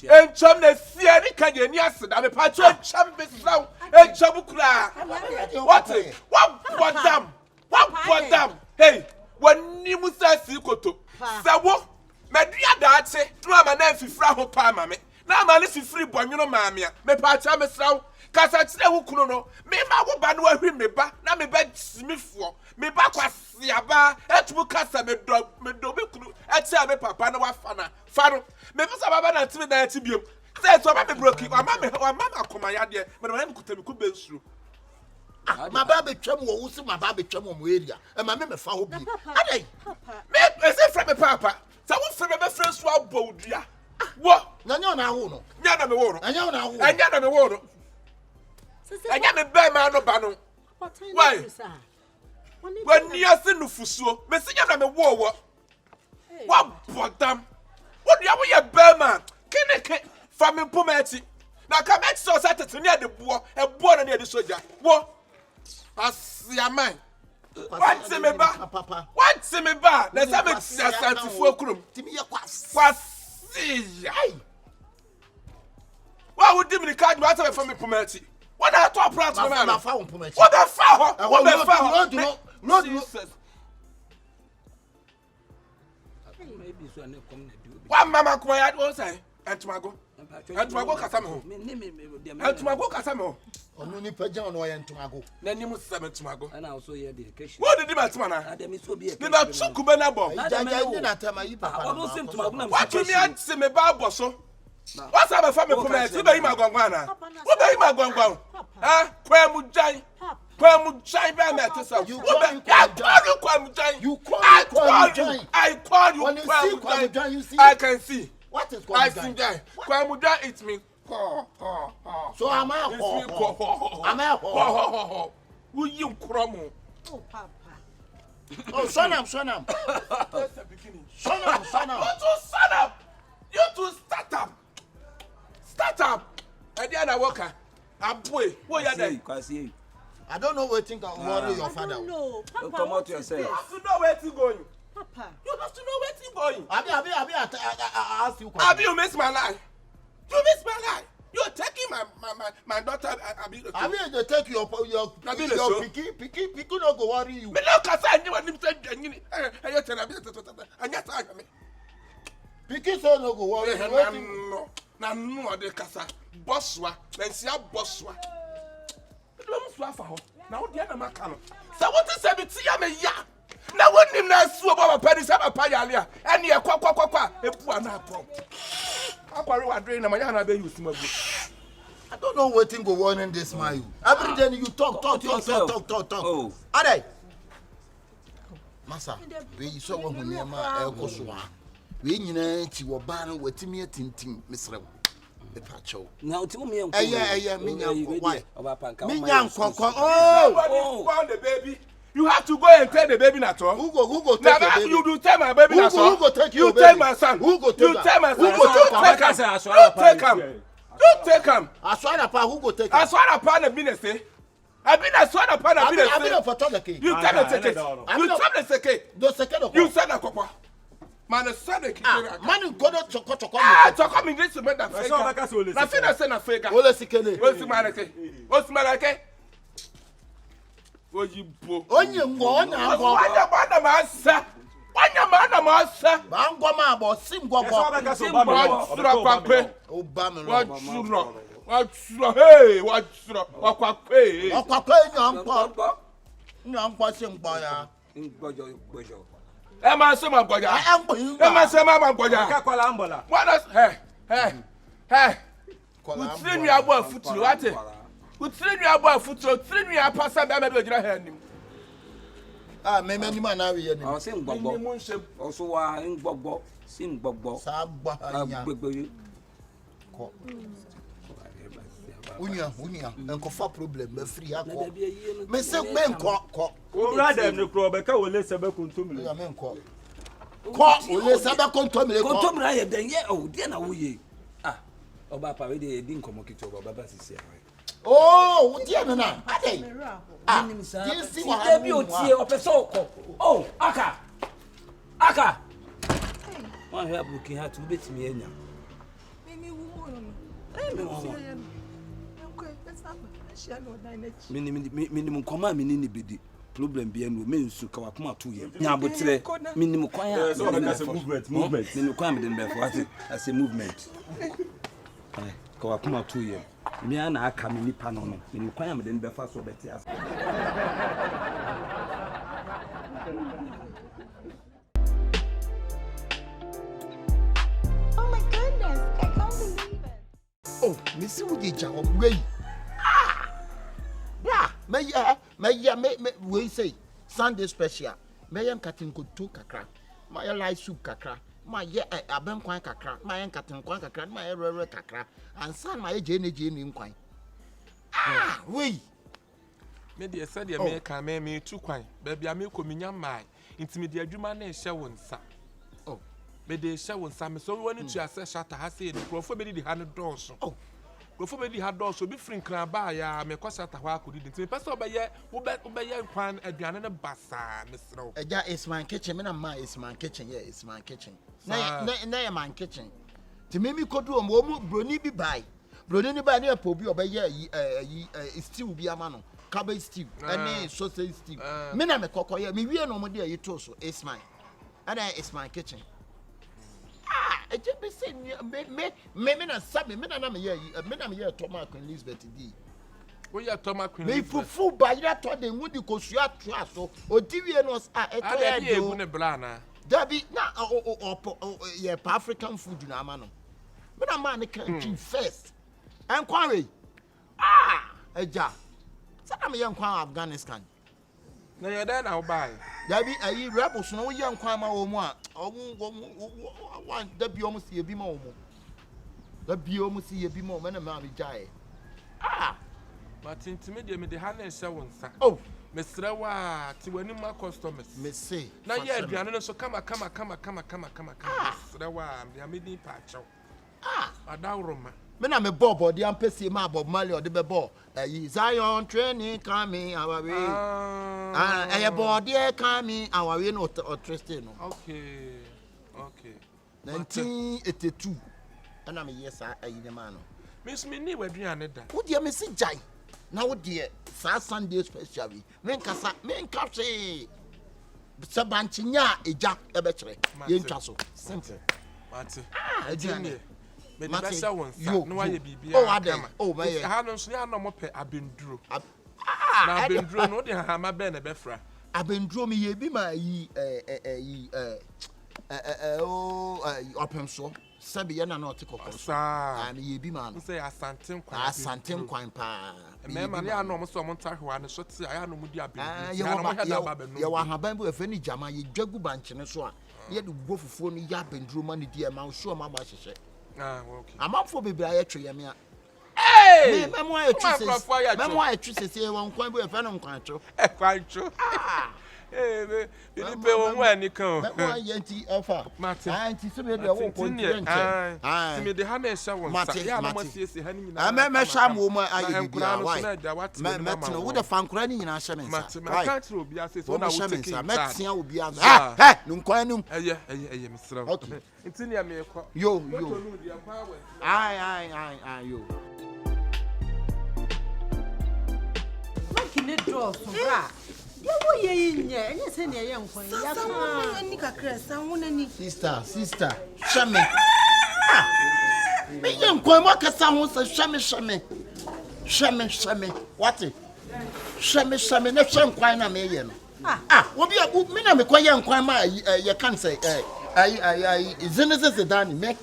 B: And chum the theory can you yes, I'm a patch of chum now. And chum cry. What damn? What damn? Hey, when you must say Koto. So what? Madria that say, no, I'm an empty frau palma. Now I'm a free boy, you know, mamma. Me patch of a sound. Kasa tse wo kuno no me ma wo ba no ahwi me ba na me ba simifo me ba kwase aba etumu kasa me do be kunu etia me papa na wa fana faro me fisa baba na timi na eti biom say so ba me broki wa mama akoma ya de me na me kutami ku be nsuru
C: ma ba be twam wo wusi ma ba be twam mo area e ma me fa ho bi adai
B: me say fra me papa sa wo fra me be fra so abo odua wo
C: nya na ho no
B: nya na me wo no
C: nya na ho
B: nya na me wo no anya me be ma no ba no why when you are seeing Fuso, Messiah, I'm a war. What bottom? What do you have a bear man? Can I family pomati? Now come back so Saturday near the boar and born near the soldier. What? I see a man. What's in me bar? Papa? What's in me bar? Let's have it. That's a full room. Timmy, what's see? Why would you card matter from me pomati? What are two plants? What the foul? What the foul? No, maybe so I come do. What mama quiet was say? And to go Casamo. And to go Casamo.
C: Only Pajan or Antomago.
B: Then you must summon to go.
H: And also your dedication.
B: What did the Matsmana? Let me so be about Sukubanabo. What do you mean? See me Barboso? What's our family comment? Who be my gongwana? Who be my gongwan? Ah, Quamujai. Quamujai by Matissa. You call you. I can see.
C: What is
B: Quamujai? Quamujai, it's me.
C: So am I?
B: Will you cromo?
E: Oh, Papa.
C: Oh, son up.
B: Son up. You two start up. And the other worker. I'm boy. What are they?
C: I don't know where to worry your father.
E: No, Papa.
H: Come out yourself.
B: You have to know where to going.
E: Papa.
B: You have to know where to going.
C: I ask you.
B: Have you missed my life? You missed my life. You're taking my daughter.
C: I mean, they take your picky no go worry you.
B: Me no kasa anyi wa nim say anyini. Ayo tena me. Anya ta me.
C: Picky so no go worry.
B: Na no de kasa. Bosswa, mensia bosswa. Don't swafa ho. Na wo de na maka no. Say what is say ya me ya. Na wonim na su oba papa ni say papa yale a. Ene e kwa epu ana apom. Akware wa dre na manya na be use magu.
C: I don't know what thing go on in this man. Every day you talk. Oh. Ade. Masa, we so wo hu niam e ko so a. We nyina ti wo ba no watimi atintim misrew. Me pacho.
H: Now to me
C: minya why?
B: Oh, the baby. You have to go and take the baby na to.
C: Who go take the baby?
B: You do take my baby na to.
C: Who go take your
B: You
C: baby?
B: take my son.
C: Who go take
B: You take my son.
C: Who go take
B: him? Take him. You take him.
C: Aswara pa who go take him?
B: Aswara pa na business eh. I been aswara pa na business.
C: I been for talk the cake.
B: You take the ticket. You take the ticket.
C: Do second.
B: You said that papa. Man said the ticket.
C: Man go do choko.
B: Ah, choko me this man that fake. Na fina say na fake.
C: Ole sikele.
B: Ole simaleke. Ole simaleke. Oyibo.
C: Onye ngo onya ngo.
B: Wanya bana masa. Wanya bana masa.
C: Ba ngo ma bo sim ngo ngo.
B: Sura pape.
C: Obama lo.
B: Watsura. Hey, watsura. Wakwakwe.
C: Wakwakwe nyampo. Nyampo simpo ya.
H: Ngbojo.
B: Ema se ma gboja. Ema se ma gboja.
H: Ka kwala ambola.
B: What hey. Utiri mi abo afuturo wate. Utiri mi abo afuturo, utiri mi apasa be ma be ojira ha anim.
C: Ah, me ni ma na we ye ni.
H: O se ngbogbo. O so wa ngbogbo, si ngbogbo.
C: Sa gba anya.
H: Agbegbe.
C: Ko. Unya, enkofa problem be free akọ. Me se me nko.
I: O brother no kro be ka wole se be kontomire.
C: Ya me nko. Ko wole se be kontomire ko.
H: Kontomire ye den ye o de na wo ye. Ah, oba pa we de din komo kito oba baba sisi awe.
C: Oh, wo die no na. Ade. Ah,
H: si de bi o tie o pe so ko. Oh, aka. Wa he abuki ha tu betimi enya.
E: Mimi wu mo no.
H: Minimum koma minini bidi problem bi enu me nsu ka wakoma to ye nya abotre minimum kwan ya
I: so that's a movement
H: minimum kwan me den be for as a movement ka wakoma to ye me ana aka me nipa no no minimum kwan ya me den be fa so beti as
G: Oh my goodness, I can't believe it.
C: Oh, me see wo dey jaw wey. Me we say Sunday special. Me yam katin ko to kakra. Ma ya light soup kakra. Ma ye aben kwan kakra. Ma yan katin kwan kakra. Ma ye rere kakra. And san ma ye jene nkwan. Ah, we.
B: Me dey said dey me kan me tu kwan. Baby am ko minya mai. Intimi dey adwuma na ehye wonsa.
C: Oh.
B: Me dey ehye wonsa me so woni tu ase shata ha say ni profo be di ha no dose. Oh. Profo be di ha dose obi frin kran ba ya me ko shata ho akodi di. Ntimi pese obaye wo be ye kwan aduane ne basa me srew.
C: Eja is my kitchen. Me na ma is my kitchen. Yeah, it's my kitchen. Na my kitchen. Ti me kodu o mo broni bi bai. Broni ni bai na po bi obaye stew bi ama no. Cabbage stew, any sausage stew. Me na me kokoye, me wie no mo de ayi to so. It's mine. And it's my kitchen. Ah, I just be saying me na sabe, me na me ye Thomas Queen Elizabeth di.
B: Wo ye Thomas Queen.
C: Me fufu ba ira to de ngudi ko sua toa so. Odi wie no e to ya do.
B: Egu ne bla na.
C: Dabi na ye African food na ama no. Me na man country first. Enquiry. Ah, eja. Sada me yankwan Afghanistan.
B: Na ye there na buy.
C: Dabi ayi rebels no yankwan ma wo mu a wan dabi o mu si ebi ma wo mu. Dabi o mu si ebi ma wo na ma bi jae. Ah,
B: but intimate me de ha na ehye wonsa.
C: Oh,
B: me srewa ti wani ma customers.
C: me say.
B: Na ye aduane no so kama. Srewa me di pa chaw.
C: Ah,
B: adawroma.
C: me na me bobo de ampesi ma bob mali o de be bo. Ayi Zion training coming our way. Ah, ayi board e coming our way no trusted no.
B: Okay.
C: 1982. And I'm yes ayi de man no.
B: Miss me ni waduane da.
C: Wo de me si jai. Na wo de sa Sunday special bi. Men kasa se sabantinya eja e be kire. Ye ntwa so. Simple.
B: Mate.
C: Ah,
B: Ejine. Me de besa wonsa no wa ye bibia.
C: Oh, ade. Oh, my.
B: Ha no so ya no mo pe abenduro.
C: Ah,
B: na abenduro no de ha ma be na be fra.
C: Abenduro me ye bi ma yi open so. Sabi ya na not kokko.
B: Sa.
C: Me ye bi ma no.
B: Say asantem
C: kwan pa.
B: Me ma ya no mo so mo ntahwa ne so ti aya no mu di abenduro.
C: Ya no ma hada ba be no. Ya wa haban bu efe ni jama ye dwagu banche ne so a. Ye de go fufuo no ya abenduro ma ne di e ma so ma ba hyehye.
B: Ah, okay.
C: Amamfo bebra ye twe ye me a.
B: Hey!
C: Memo I choose say one coin boy fan on quancho.
B: Quancho. Hey, you pay one ni kan.
C: Memo yenti offer.
B: Martin.
C: Auntie so me dey won continent.
B: Ah. Me dey ha na sha won sa. Ya na mo siesie ha ni nyina.
C: Me sha mo ma ayi bia why. Me tino wo de fankora ni nyina sha me nsa.
B: Martin, I can't obi ase so na wo take it.
C: Me tia obi ase. Ah, no nkwan num.
B: Eye me sra.
C: Okay.
B: Ntini ya me kwa.
C: Yo. Ai yo.
F: Makine draw so bra. Ye wo ye nye, enye se ne ye nkwan. Ya ka ni kakra san wo nani.
C: Sister, shame. Me ye nkwan mo ka san ho se shame. Shame. What? Shame na hwe nkwan na me ye no. Obi a me na me kwa ye nkwan ma ye kan say ai zeneze dani me.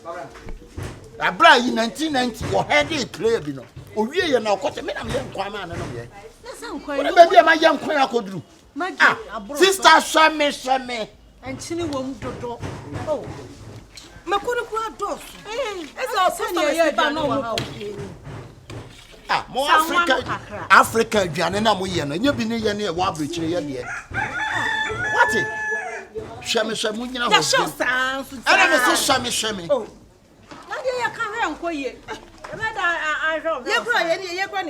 C: Abra yi 1990 wo head play bi no. Owie ye na okote me na me ye nkwan ma na no me ye. What about you, my young queen? I could do. Sister, shame.
F: And chini won't do. Oh, Makuru doors. It's our sister.
C: More Africa, Janina Muyan, and you've been near Wabridge. What it? Shame. That
F: sounds.
C: I never say shame.
F: Oh, now you can't help quiet. Ye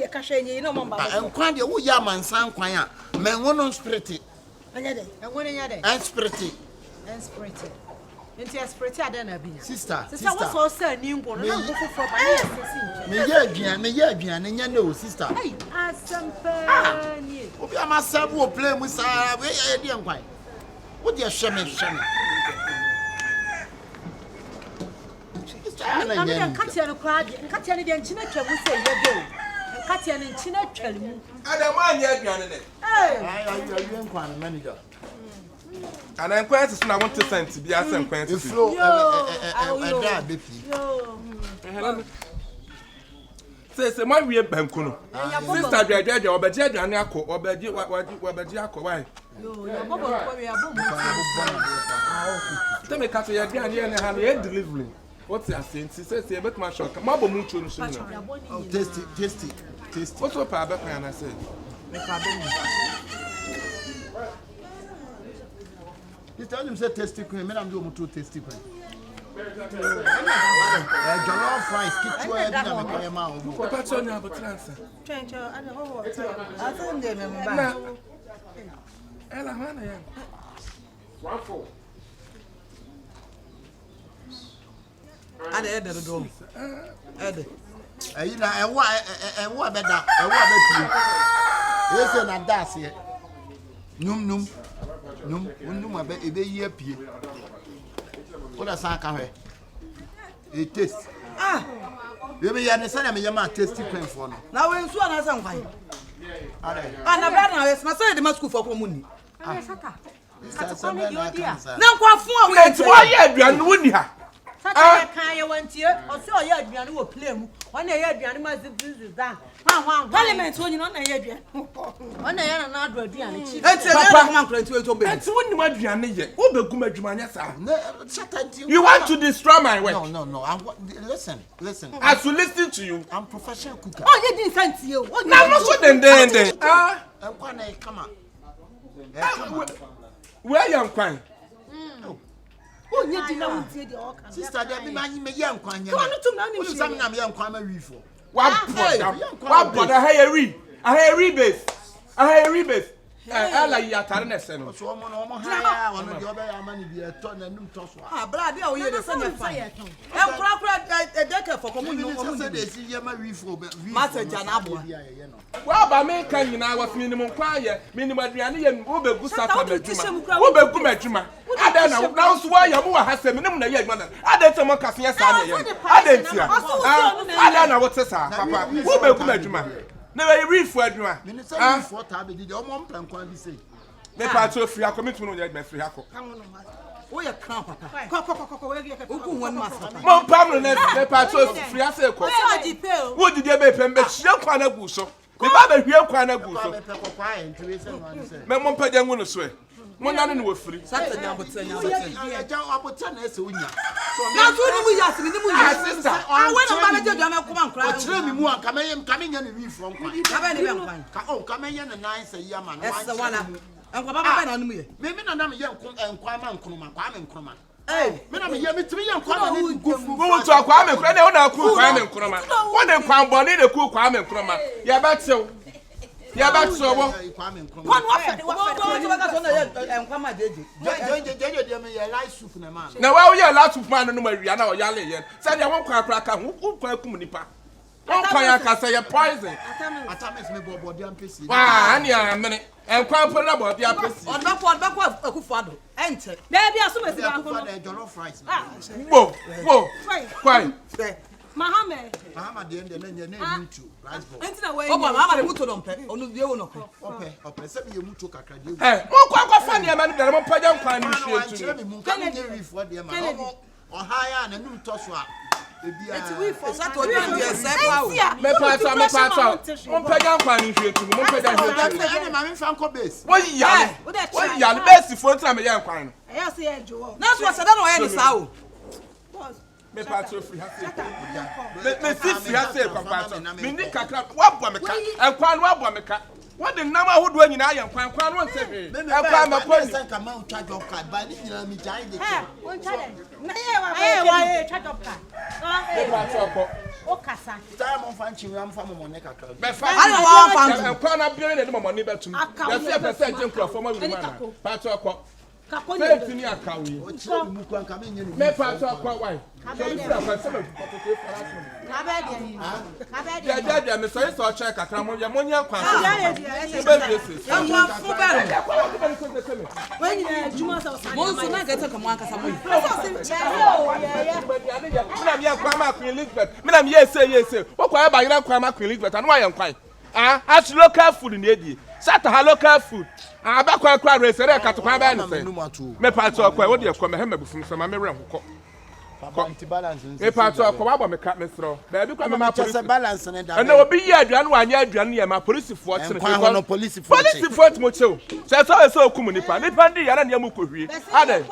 F: kashe nyi no mamba.
C: Nkwan de wo ya mansan kwan a men wono spirit.
F: Anya de. Enwone nya de.
C: And spirit.
F: Enti spirit ada na binya.
C: Sister.
F: What so say ni ngo no na go fofo ba na sesi.
C: Me ye aduane nya na o sister.
F: Ai, asampa ni.
C: Obi amasabu o play mu sa we ye de nkwan. Wo de shame.
F: I'm going to cut your crowd and cut your China travel say you go. And cut your China travel.
B: I don't mind yet,
C: I am quite a manager.
B: And I'm quite as I want to send to be as I'm quite to
C: flow.
B: Say, my real Bankuno. Sister, Jaja, or Baja, and Yako, or Bajiako, why? Tell me, Cathy, again, and have a delivery. What's that saying? She says, "I bet my shock. Marble mucho." Tasty. What's up, I bet I said.
C: He told him say tasty cream. Me, I'm doing too tasty cream. Jollof rice, kitchen, and my mouth.
B: What's on your transfer?
F: Change your and oh,
A: I told them,
B: Ella, Hannah, 1-4.
A: And Ed the door. Ed.
C: You know, and what better? And what better? Yes, and that's it. Num, I bet a year pee. What a sack of it tastes. You understand? I'm a young man tasting cream for now.
A: Now, when Swan has some fine. And a brother is my son, the must go for money.
F: I
A: Now, what for?
B: That's why you wouldn't have.
F: I went here, or so I had to play one day. I had to done. Parliament when you're not a year. One day, another dear.
A: That's a man to be.
B: That's one what you are needed. You want to destroy my way?
C: No. Listen.
B: As we listen to you,
C: I'm professional cooker.
F: Oh, you didn't send to you.
B: Now, not so then.
C: Come on.
B: Where you are crying?
C: Sister, there be man me young kwan.
F: Come on to me.
C: Who's some young kwan me for?
B: What brother? I hear rebate. I like your tarness. So I'm high on the other money be a ton and new toss.
A: Brother, you the son of fire. A decade for community.
C: They see you my refo.
A: Master Janabo.
B: Well, by me, can you now was minimum choir, minimum Adriani and Uber Gustavo Juma. I don't know. Now, why you has a minimum yet, mother. I don't know what Cassia. I don't know what says Papa. Uber Juma. Never read for Juma.
C: Minister, what I did your mom plan can be said.
B: The part of free commitment yet, my free hackle.
A: We are camp. One master.
B: Mom, permanent, the part of free hackle. What did you make them? But she don't quite a busso. The Baba here quite a busso. Mamma Pagan won't swear. One none were free.
A: Saturday, I would say,
C: I would 10 as we are.
A: now, we ask me, sister. I went to manage your come and cry.
C: frɛ me mu anka menya ne wi from kwan
A: Aba ne be nkwan.
C: ka o ka menya ne nan sɛ yi ama no
A: Esa wana. Nkwa baba na no mu ye.
C: me na na me yɛ nkwan ma nkonoma kwa me nkonoma me na me yɛ me timi yɛ nkwan ma ne gufu
B: wo to akwa me kura ne wo na ku kwa me nkroma wo ne nkwan bɔne ne ku kwa me nkroma ya ba tew ya ba tew wo
C: kwa me nkonoma
A: Kon wa fa ka so na ye nkwa ma jeje.
C: jeje de me yɛ light soup na ma
B: na wa wo yɛ la tu pan no ma wia na wo yale ye sɛ de wo kwa kra ka wo kwa kum nipa wo kwa ya ka sɛ ye poison
C: atames me bɔbɔ de ampesi
B: wa ani amene nkwan po na bɔ de apesi
A: Odbako akufo ado. Ente.
F: Baby, I saw my friend.
C: the jollof rice
B: wo kwai
F: Mohammed.
C: Mama de ende na nya na mutu rice ball
F: Ain't that way?
A: Obo mama de muto no mpe. Onu vie wo no ko.
C: ope sɛ me yɛ mutu kakra de
B: mo kwa fa ne ma ne de mo pagya nkwan ni hwie tu
C: me mu ka me yɛ wi for de ma ɔhaya na num tɔ so a ebia
A: Esa to bi ndi ese pa o.
B: me pata mo pagya nkwan ni hwie tu mo pagya hwie tu
C: ɛne ma me fa nkɔ base
B: wo ya ne base fo ntra me yɛ nkwan no
F: I say a joke.
A: Na so se da no ye ni sa o.
B: me pata free ha se me si free ha se papa me ni kakra wa bɔ me ka nkwan wa bɔ me ka wo de nam ahodo nyina yɛ nkwan no nse hwe nkwan ma ko ni
C: ka ma charge of card ba ni nyina mi jai de
F: One challenge. Na ye charge up car.
B: me pata ko
F: O kasa.
C: time on fan chi am fa mo ne kakra
B: me fa
A: Ana wa fan
B: nkwan na bi ne de mo ni betum ya se pese je nkrofo ma wi ma na pata ko
F: Kako
B: se tini akawi
C: o chire mu kwa nka me nya
B: me pata ko why so bi fra fa se me photo ke fara so ya me so so che kakra mo ya mo nya kwan so be bi ese
A: Nkwa fu be no.
F: When you Juma so
A: Mo so na ga ta kamo aka sa mo yi.
B: mina me kwa ma Queen Elizabeth mina me yes wo kwa ba yira kwa ma Queen Elizabeth anu aye nkwan as local food ni edi sata ha local food ba kwa resere ka to kwa ba ni se me pa to kwa wo de kwa me hema bufum so ma me re hokọ
C: anti balance
B: me pa to kwa wa bo me ka me sro ba bi kwa ma
C: police balance ne da
B: na obi yi aduan wa anya aduan ye ma police fo kire
C: kwa no police fo
B: mo chew se so okum nipa ndi ya na ne mu kohwie ade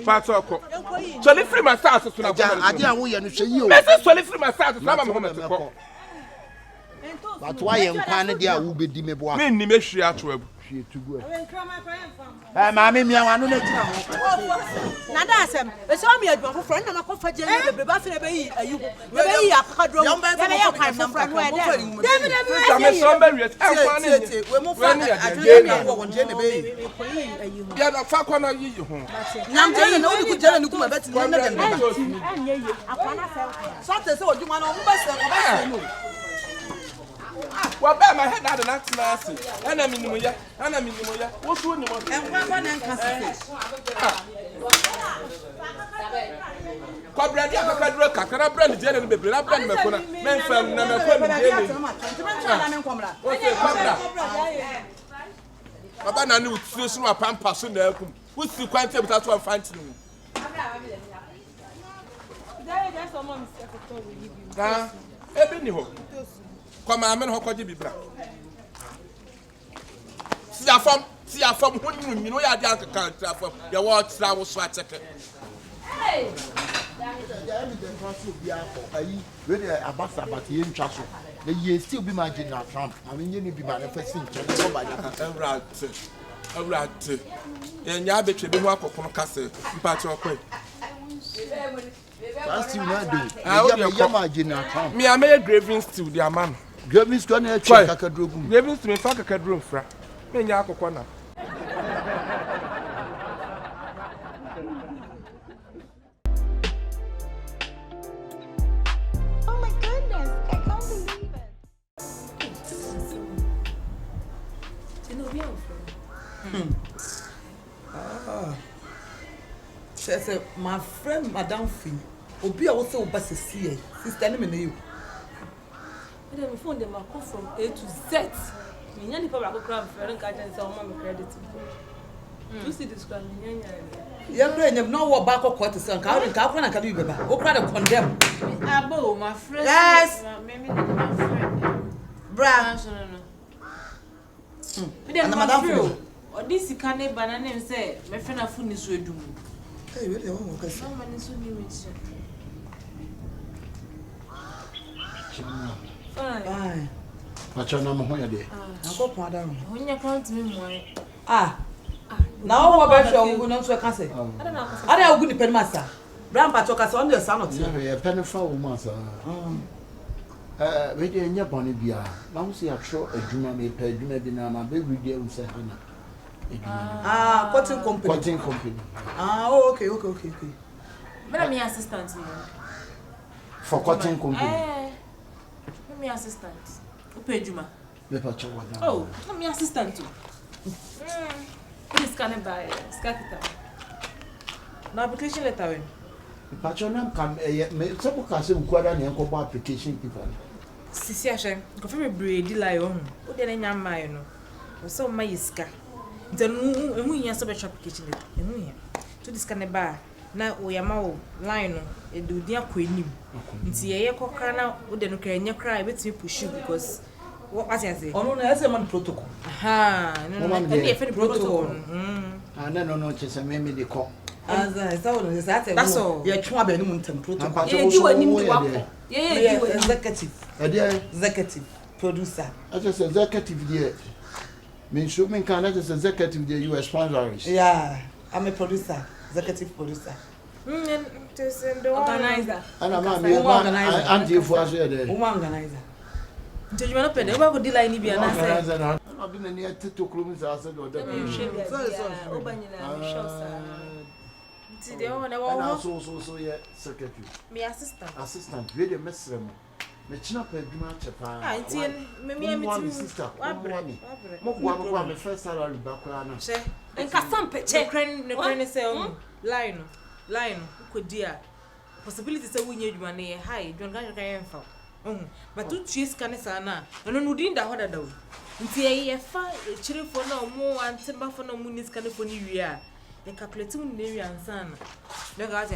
B: pa to kwa so li free my stars so na kwa
C: ade a wo ye no hwe yi o
B: me se so li free my stars so na ma me ko
C: but why en kwa ne dia wo bedi me boa
B: me ni me hwie ato abu
C: hwie tugu maame mi awanu na gina ho
F: na da asem e so me adwan foforo na makofa je ne bebe ba fere be yi ayu be yi akadro be yi kwan foforo no e de
B: me so be wiet kwa ne
A: We mo fa adwene na wo won je ne be yi.
B: ya na fa kwa na yi ho
A: Nam je na wo ku je na ni kuma beti na dem ba.
F: anye yi akwana se
A: So te se odwuma no mo ba se no.
B: wa ba ma head na ase ana minimu ya wo so ni mo
A: Nkwa kwa na nka se.
B: kwa brand ya ka duro kakara brand je na bebre na brand me ko na me fam na me ko ni je ni o se kwabra baba na ni utu so na pampa so na akum wo si kwante buta so amfanti ni da ebe ni ho kwa ma amen ho kwaje bibra si afam ho ni no ya dia ka afam ya wo tra wo so ateke
C: ayi we dey abasa but ye ntwa so na ye still be my general Trump I mean ye ni be my first thing to ba ya
B: awrate enya betwe bi ho akokono kase mpache okwe
C: that's still not do
B: ya
C: my general Trump
B: me am graving still the man
C: graving still na twa kakadrogu
B: graving still me fa kakadro mfra me nya akokọ na
G: Oh my goodness, I can't believe it.
A: Say my friend Madam Fee obi a wo se oba sesi e sister ne me na you.
E: Then we phone them call from A to Z. Me nyani pa ba ko kra friend ka jen say o ma me credit. You see this crime nyanya.
A: Ye bra nyam no wo ba kokọ te se nka akwa na ka do beba wo kra de condemn.
E: Abo my friend.
A: Yes.
E: Me my friend.
A: Bra.
E: And Madam Fee. O this can e banana name say me friend afu ni so edum.
A: Hey, we dey won ka se.
E: No man so ni me. Fine.
C: Pacho na mo ho ya de.
A: Anko pon ada.
E: Onya count me mo.
A: Na o ba hwe o no so ka se. Ada ogu ni pen masa. Bram pacho ka se on the sound of.
C: Ya pen fa wo masa. We dey nya bone bia. Na wo se atro adwuma me pa adwuma bi na ma be ready am se hana.
A: Cotton company.
C: Cotton company.
A: Okay.
E: But me assistant here.
C: For cotton company.
E: Me assistant. Who pay Juma?
C: Me pacho wa da.
E: Oh, me assistant too. Please can I buy skakita? No application letter when.
C: Me pacho na kam me so ko ka se nkwara na enko ba application paper.
E: Sisi ahwe, ko fe me bredi lie on. Wo de na nya mai no. Wo so ma yiska. Ntenu emu nya so be application letter. Emu nya. To this can buy. Na o yama o line no e do dia kwa enim nti ye kokra na o de no kra nya kra e betimi push because what as I say
A: ono na ese man protocol
E: no e fe protocol
C: no chese me de ko
A: asa o no sa
E: that's all
A: ye twa ba enim ntem protocol
E: ye di wanim di wako ye di
A: executive producer
C: I just executive there me show me can just executive there you sponsors
A: yeah I'm a producer executive producer.
E: Organizer.
A: Organizer.
E: Judgment open. You go deal ni bia na say.
C: Organizer. I been near to close as I do. So yeah, secretary.
E: Me assistant.
C: Assistant. We the mesrem. Me china pa adwuma chepa. Me sister. Mo gwa me first salary back na.
E: Che. Enka sampe che kren say on. Line ko dia. Possibility say we adwuma na ye high. Don ga kan fa. But tu cheese kan sa na. No no din da hoda da. Nti ye fa chirefo na omo antemba fo na omo nis kan fo ni wi a. E calculate mu ne wi ansan na. Me ga ati.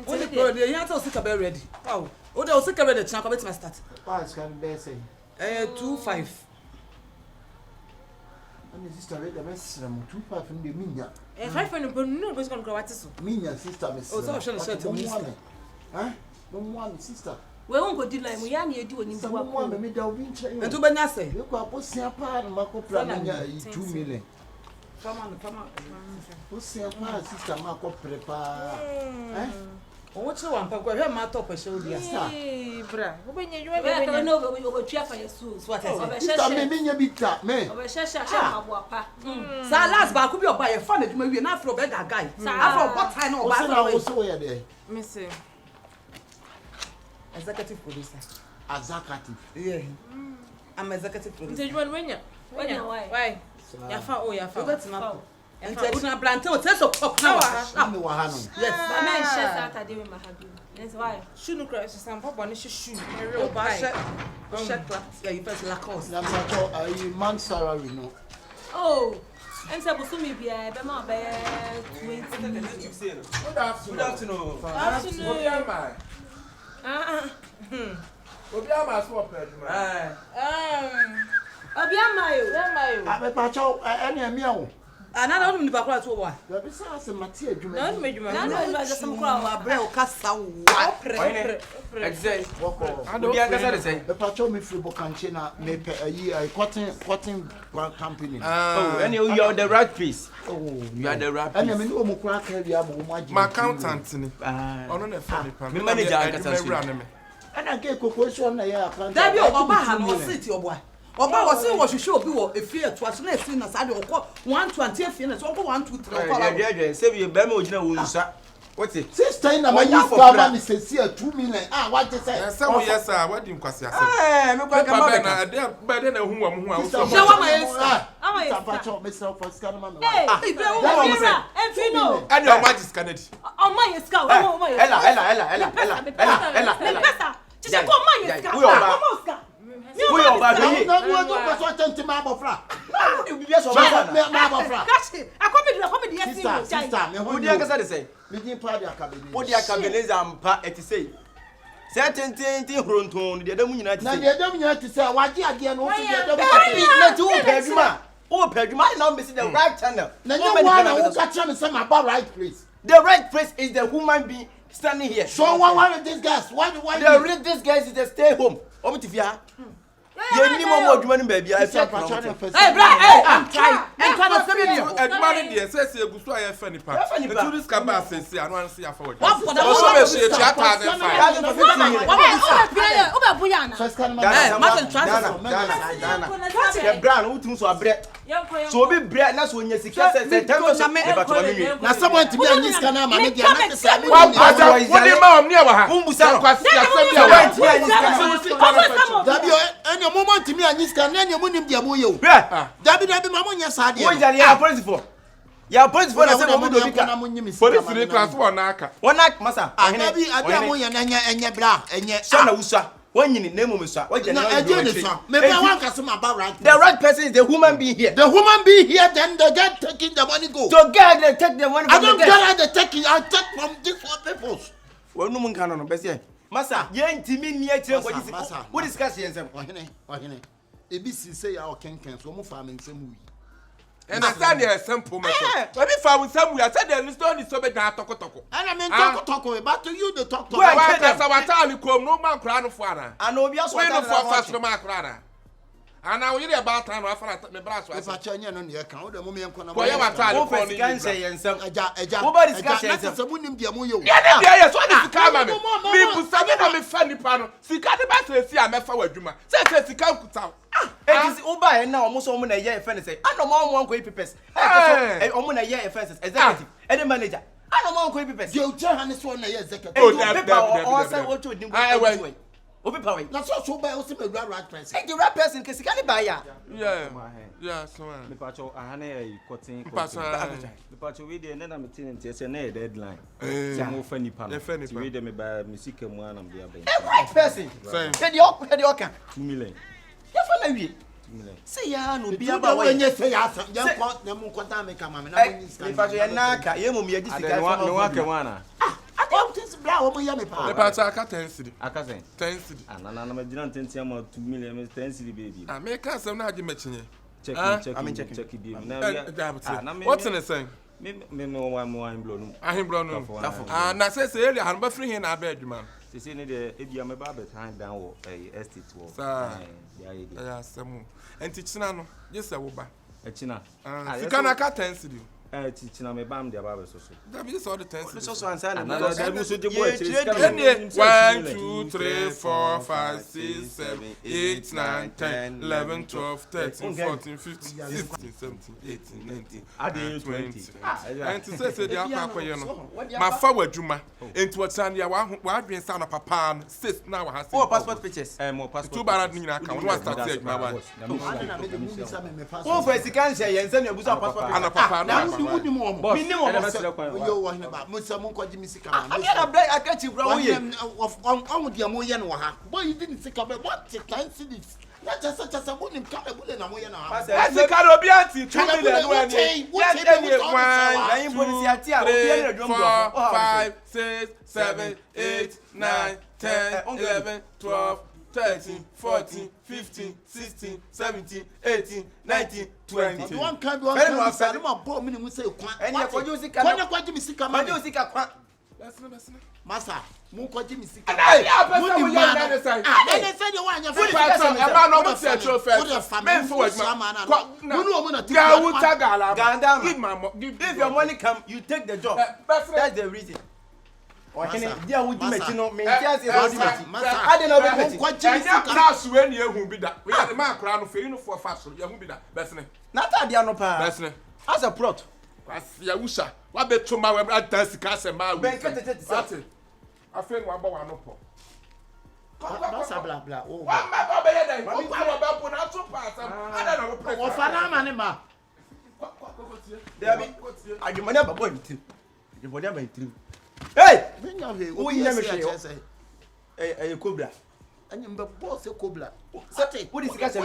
A: Only pro dey you to sika be ready. Wow. O dey o sika ready china ko bet ma start.
C: Pass can be say.
A: 25.
C: Ani sister we the mesrem 25 ndi minya.
E: 5 no be kon ko wati so.
C: Minya sister mesrem.
A: O so share shirt mu sister.
C: No one sister.
E: We won go deal like mu ya na edi woni
C: Sister mo me da obi nche.
A: Entu benya say.
C: We ko aposia pa na makopra minya 2 million.
A: Fama.
C: Osia pa sister ma ko prepare.
A: O che wan pa kwa hwe ma top e show dia.
E: Bra. Wo benya yua be be no go tua fa yesu.
C: Sister me minya bita me.
E: Obeshasha ma bo apa.
A: Sa last ba ku bi oba ye fa na dwuma wie na afro be ga guy. Afro what time no oba afro.
C: Wo so ye there.
E: Me say.
A: Executive producer.
C: Executive.
A: Yeah. I'm executive producer.
E: Ntejuma wenya. Why? Ya fa o ya fa.
A: You got na. Ntejuma brante o teso pop na wa.
C: Me wa hanu.
A: Yes.
E: Ba men share Saturday with my happy. Yes why? Shoe no crash some pop on shoe.
A: O ba shirt class. Yeah, you first Lacoste.
C: Na macho a man salary no.
E: Oh. And say busumi bia be ma be 20.
B: Good afternoon. Obiama so peduma.
E: Obiama.
C: Abe pacho ene mi awo.
A: Another one nipa kwa to wa.
C: Ya bi sa se mate adwuma.
E: Na me adwuma. Na just some kwa wa
A: bre o kasa wa.
B: Exactly.
C: Woko.
B: Obi akasa de say.
C: Be pacho me free bokanche na me pe ayi cotton company.
D: Oh, and you are the right piece.
C: Oh,
D: you are the right piece.
C: And me no mo kura ka wi abo mo agi.
B: My accountant ni. Ono na fa nipa.
D: Me manager akasa so.
C: Ana ke kokosho na ya accountant.
A: Dabi oba ha no city obo. Oba wo se wo hwehwe obi wo efie to aso na efie na sa de okọ 120 efie na so okọ 123 okọ.
D: Yeah, say we be ma ogina wo nsa. What it?
C: Sister na my youth farmer ni say 2 million. What you say?
B: Say we yes sir, what din kwase ase.
D: Me kwa ka ma
B: na de na hu wa mu hu
A: Se wa ma yes.
C: Ama yes. Pacho me say for scan man.
E: Ibe wo mira. Enfino.
B: And your magic scanner.
E: O ma yes ka. O ma yes.
D: Ella.
E: Pesa. Chiche ko ma yes ka.
D: Wo yo ba. Wo yo ba bi.
C: Na wo do ko so tenti ma bofra.
D: You be so ba.
C: Ma bofra.
E: Kachi. Akomi yes.
C: Sister, me
D: Wo di akasa de say.
C: Me din pa di AKABENAZER.
D: Wo di AKABENAZER ampa eti say. Say tenti hronton de mu nyina ti say.
C: Na de dem nyina ti say waje ade no so de dem.
D: Na ti wo peduma. Wo peduma na me see the right channel.
C: Na you wanna wo ka tell me say my right place.
D: The right place is the human being standing here.
C: So one of these guys, why
D: the read this guys is the stay home. Omutifia. Ye ni mo adwuma ni ba bia afi akra.
A: Hey bra, hey, I'm trying. And try to say me.
B: Adwuma ni de say egusu aye fa nipa. The tourist can ba say anu an say afa wodi.
A: What for the
B: So be she 2005.
F: Oba buya na.
C: First can
A: Hey, Martin trust.
D: Dana. The brand utum so abre. So obi bre na so nya sika say tempo so me ba to me.
C: na someone to be a niska na ma me dia na say me.
B: Wa wodi ma om ne wa ha. Umbusa kwasi asem bia wa.
C: Dabi any moment to me a niska na any munim dia mo ye o. Dabi ma mo nya sa dia.
D: Wo jare ya police for. Ya police for na say mo do bi ka.
B: Police ni class 1 na aka.
D: Wona masa.
C: Dabi adia mo ya na nya bra enye.
D: So na wusa. Wanyini name mo so. Wajane
C: na eje ni so. Me be wan kasem about right.
D: The right person is the human being here.
C: The human being here then they get taking the money go.
D: To get they take the money from the
C: I don't get the taking I take from this one people.
D: Wonu mun kan no be say. Masa, ye ntimi ni a kire kwaji sika. What discuss ye nsem?
C: Ohene. Ebi si say ya okenken so mo fa me nsem wi.
B: And I stand there simple matter. But if I was somewhere, I said there is no so big toko.
C: And I mean talk but to you the talk.
B: Why can't I tell you come no man crown for her?
D: And obi aso
B: we no for fast no man crown. And now you about time after me brass was.
C: If I change no near can the moment enko na.
B: Boy you tell you
D: for can say yensem.
C: Eja.
D: Nobody discuss yensem.
C: So munim dia mo yo.
B: Yeah, yes, what is come me? Me busa me na me funny pano. Sika de ba say si amefa wadwuma. Say sika kuta.
D: It is Uba now almost almost a year offense. I know more one papers. Almost a year offenses, executive, any manager. I know more papers.
C: You tell Hannes one a year executive.
B: Oh, that
D: what to do.
B: I went.
D: Obi power.
C: Not so by also the right person.
D: Hey, the right person can see buy ya.
B: Yeah, so
I: the pacho ahane cutting. The pacho we dey na meeting say say na deadline. Say mo fa nipa no. We dey me buy music mu anam dey abeg.
D: The right person. Say the oka.
I: 2 million.
D: Ya fa na wie. 2 million. Say ya no bi aba
C: when you say ya dem ko na mu kwata me kama me na mo niska.
D: The pacho ya na aka ye mo me agi sika fa
I: no wa ke wana.
C: I don't think bra wo mo ya me pa.
B: The pacho aka 10 cedi.
I: Aka sen.
B: 10 cedi.
I: Na magina 10 ma 2 million 10 cedi baby.
B: Me can say na agi mechinye.
I: Check bi.
B: What's in the saying?
I: Me one blow no.
B: Ahim blow no. Na say area han ba free hin na ba adwuma.
I: Say ne de e bia me ba bet hand down wo estate wo.
B: Ya samu. Enti china no, yes e wo ba.
I: E china.
B: Sika na ka 10 cedi.
I: China me bam de ba be so.
B: That be all the 10 cedi.
D: So answer na.
I: Na da so de boy
B: 1 2 3 4 5 6 7 8 9 10 11 12 13 14 15 16 17 18 19 20. And to say the akwa no. Ma fa wadwuma. Enti watan ya wa adwen sa na papa 6 na wa ha.
D: Oh, passport pictures.
B: More passport. 2 bara ni na ka no start say ma ba.
D: Oh, for sikan say yense na busa passport.
B: Ana papa na.
D: Minimum.
C: Yo wa hne ba mo se mo kwaji mi sika ma.
D: I break I catch you bro ye.
C: On dia mo ye no ha. Boy you didn't sika be what can see this. Not just such as a woman can bule na mo ye na ha.
B: That's the kind of bianti 2 million when you. What any 1 2 3 4 5 6 7 8 9 10 11 12 13, 14, 15, 16, 17, 18, 19, 20.
C: One can do one say my poor minimum say kwan.
D: And you kwaji usika.
C: Kwan kwaji mi sika ma.
D: Kwaji usika kwan.
B: Listen.
C: Masa, mu kwaji mi sika.
B: Hey, ya pesa wo ya na say.
C: They say the one you
B: fit. E ma no mo say trophy. Men for what man.
C: No mo na take.
B: Ga wuta gala.
D: Gandama. If your money come, you take the job. That's the reason. Ohene dia wudi mechi no me ntia se wudi mechi ade na obi mechi
B: kwaji class we ni ehun bi da we the man kra no fe no for fast ya hu bi da besne
D: na ta dia no pa
B: besne
D: as a plot
B: ya wusha wa beto ma we ata sika se ma we
D: ben kete
B: sate afen wa ba wa no po
C: basa bla bla o
B: wa ma ba ye dai o pa wa ba po na so pa sam ada na wo pre
C: o fa na ma ne ma
D: there be adwumani ababo nti adwumani aba nti. Hey! Who you never say? A cobra.
C: And you boss a cobra. Sate,
D: what is the catch?
C: Hey,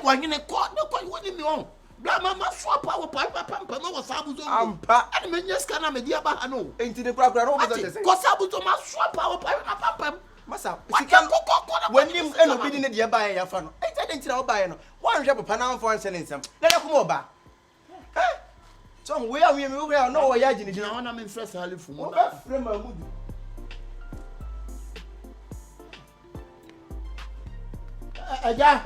C: why in a court? No, what do you want? Blah, mama, swap our papa, no was Abuzo. And men just can't make the Abano.
D: Ain't the program over the
C: Cosabuzo must swap our papa. Massa,
D: when you end up bidding the buy a fan. I didn't know by one job of Panam for selling some. Let us come over. So we are no way agent is now I'm in first half from
C: Ẹja.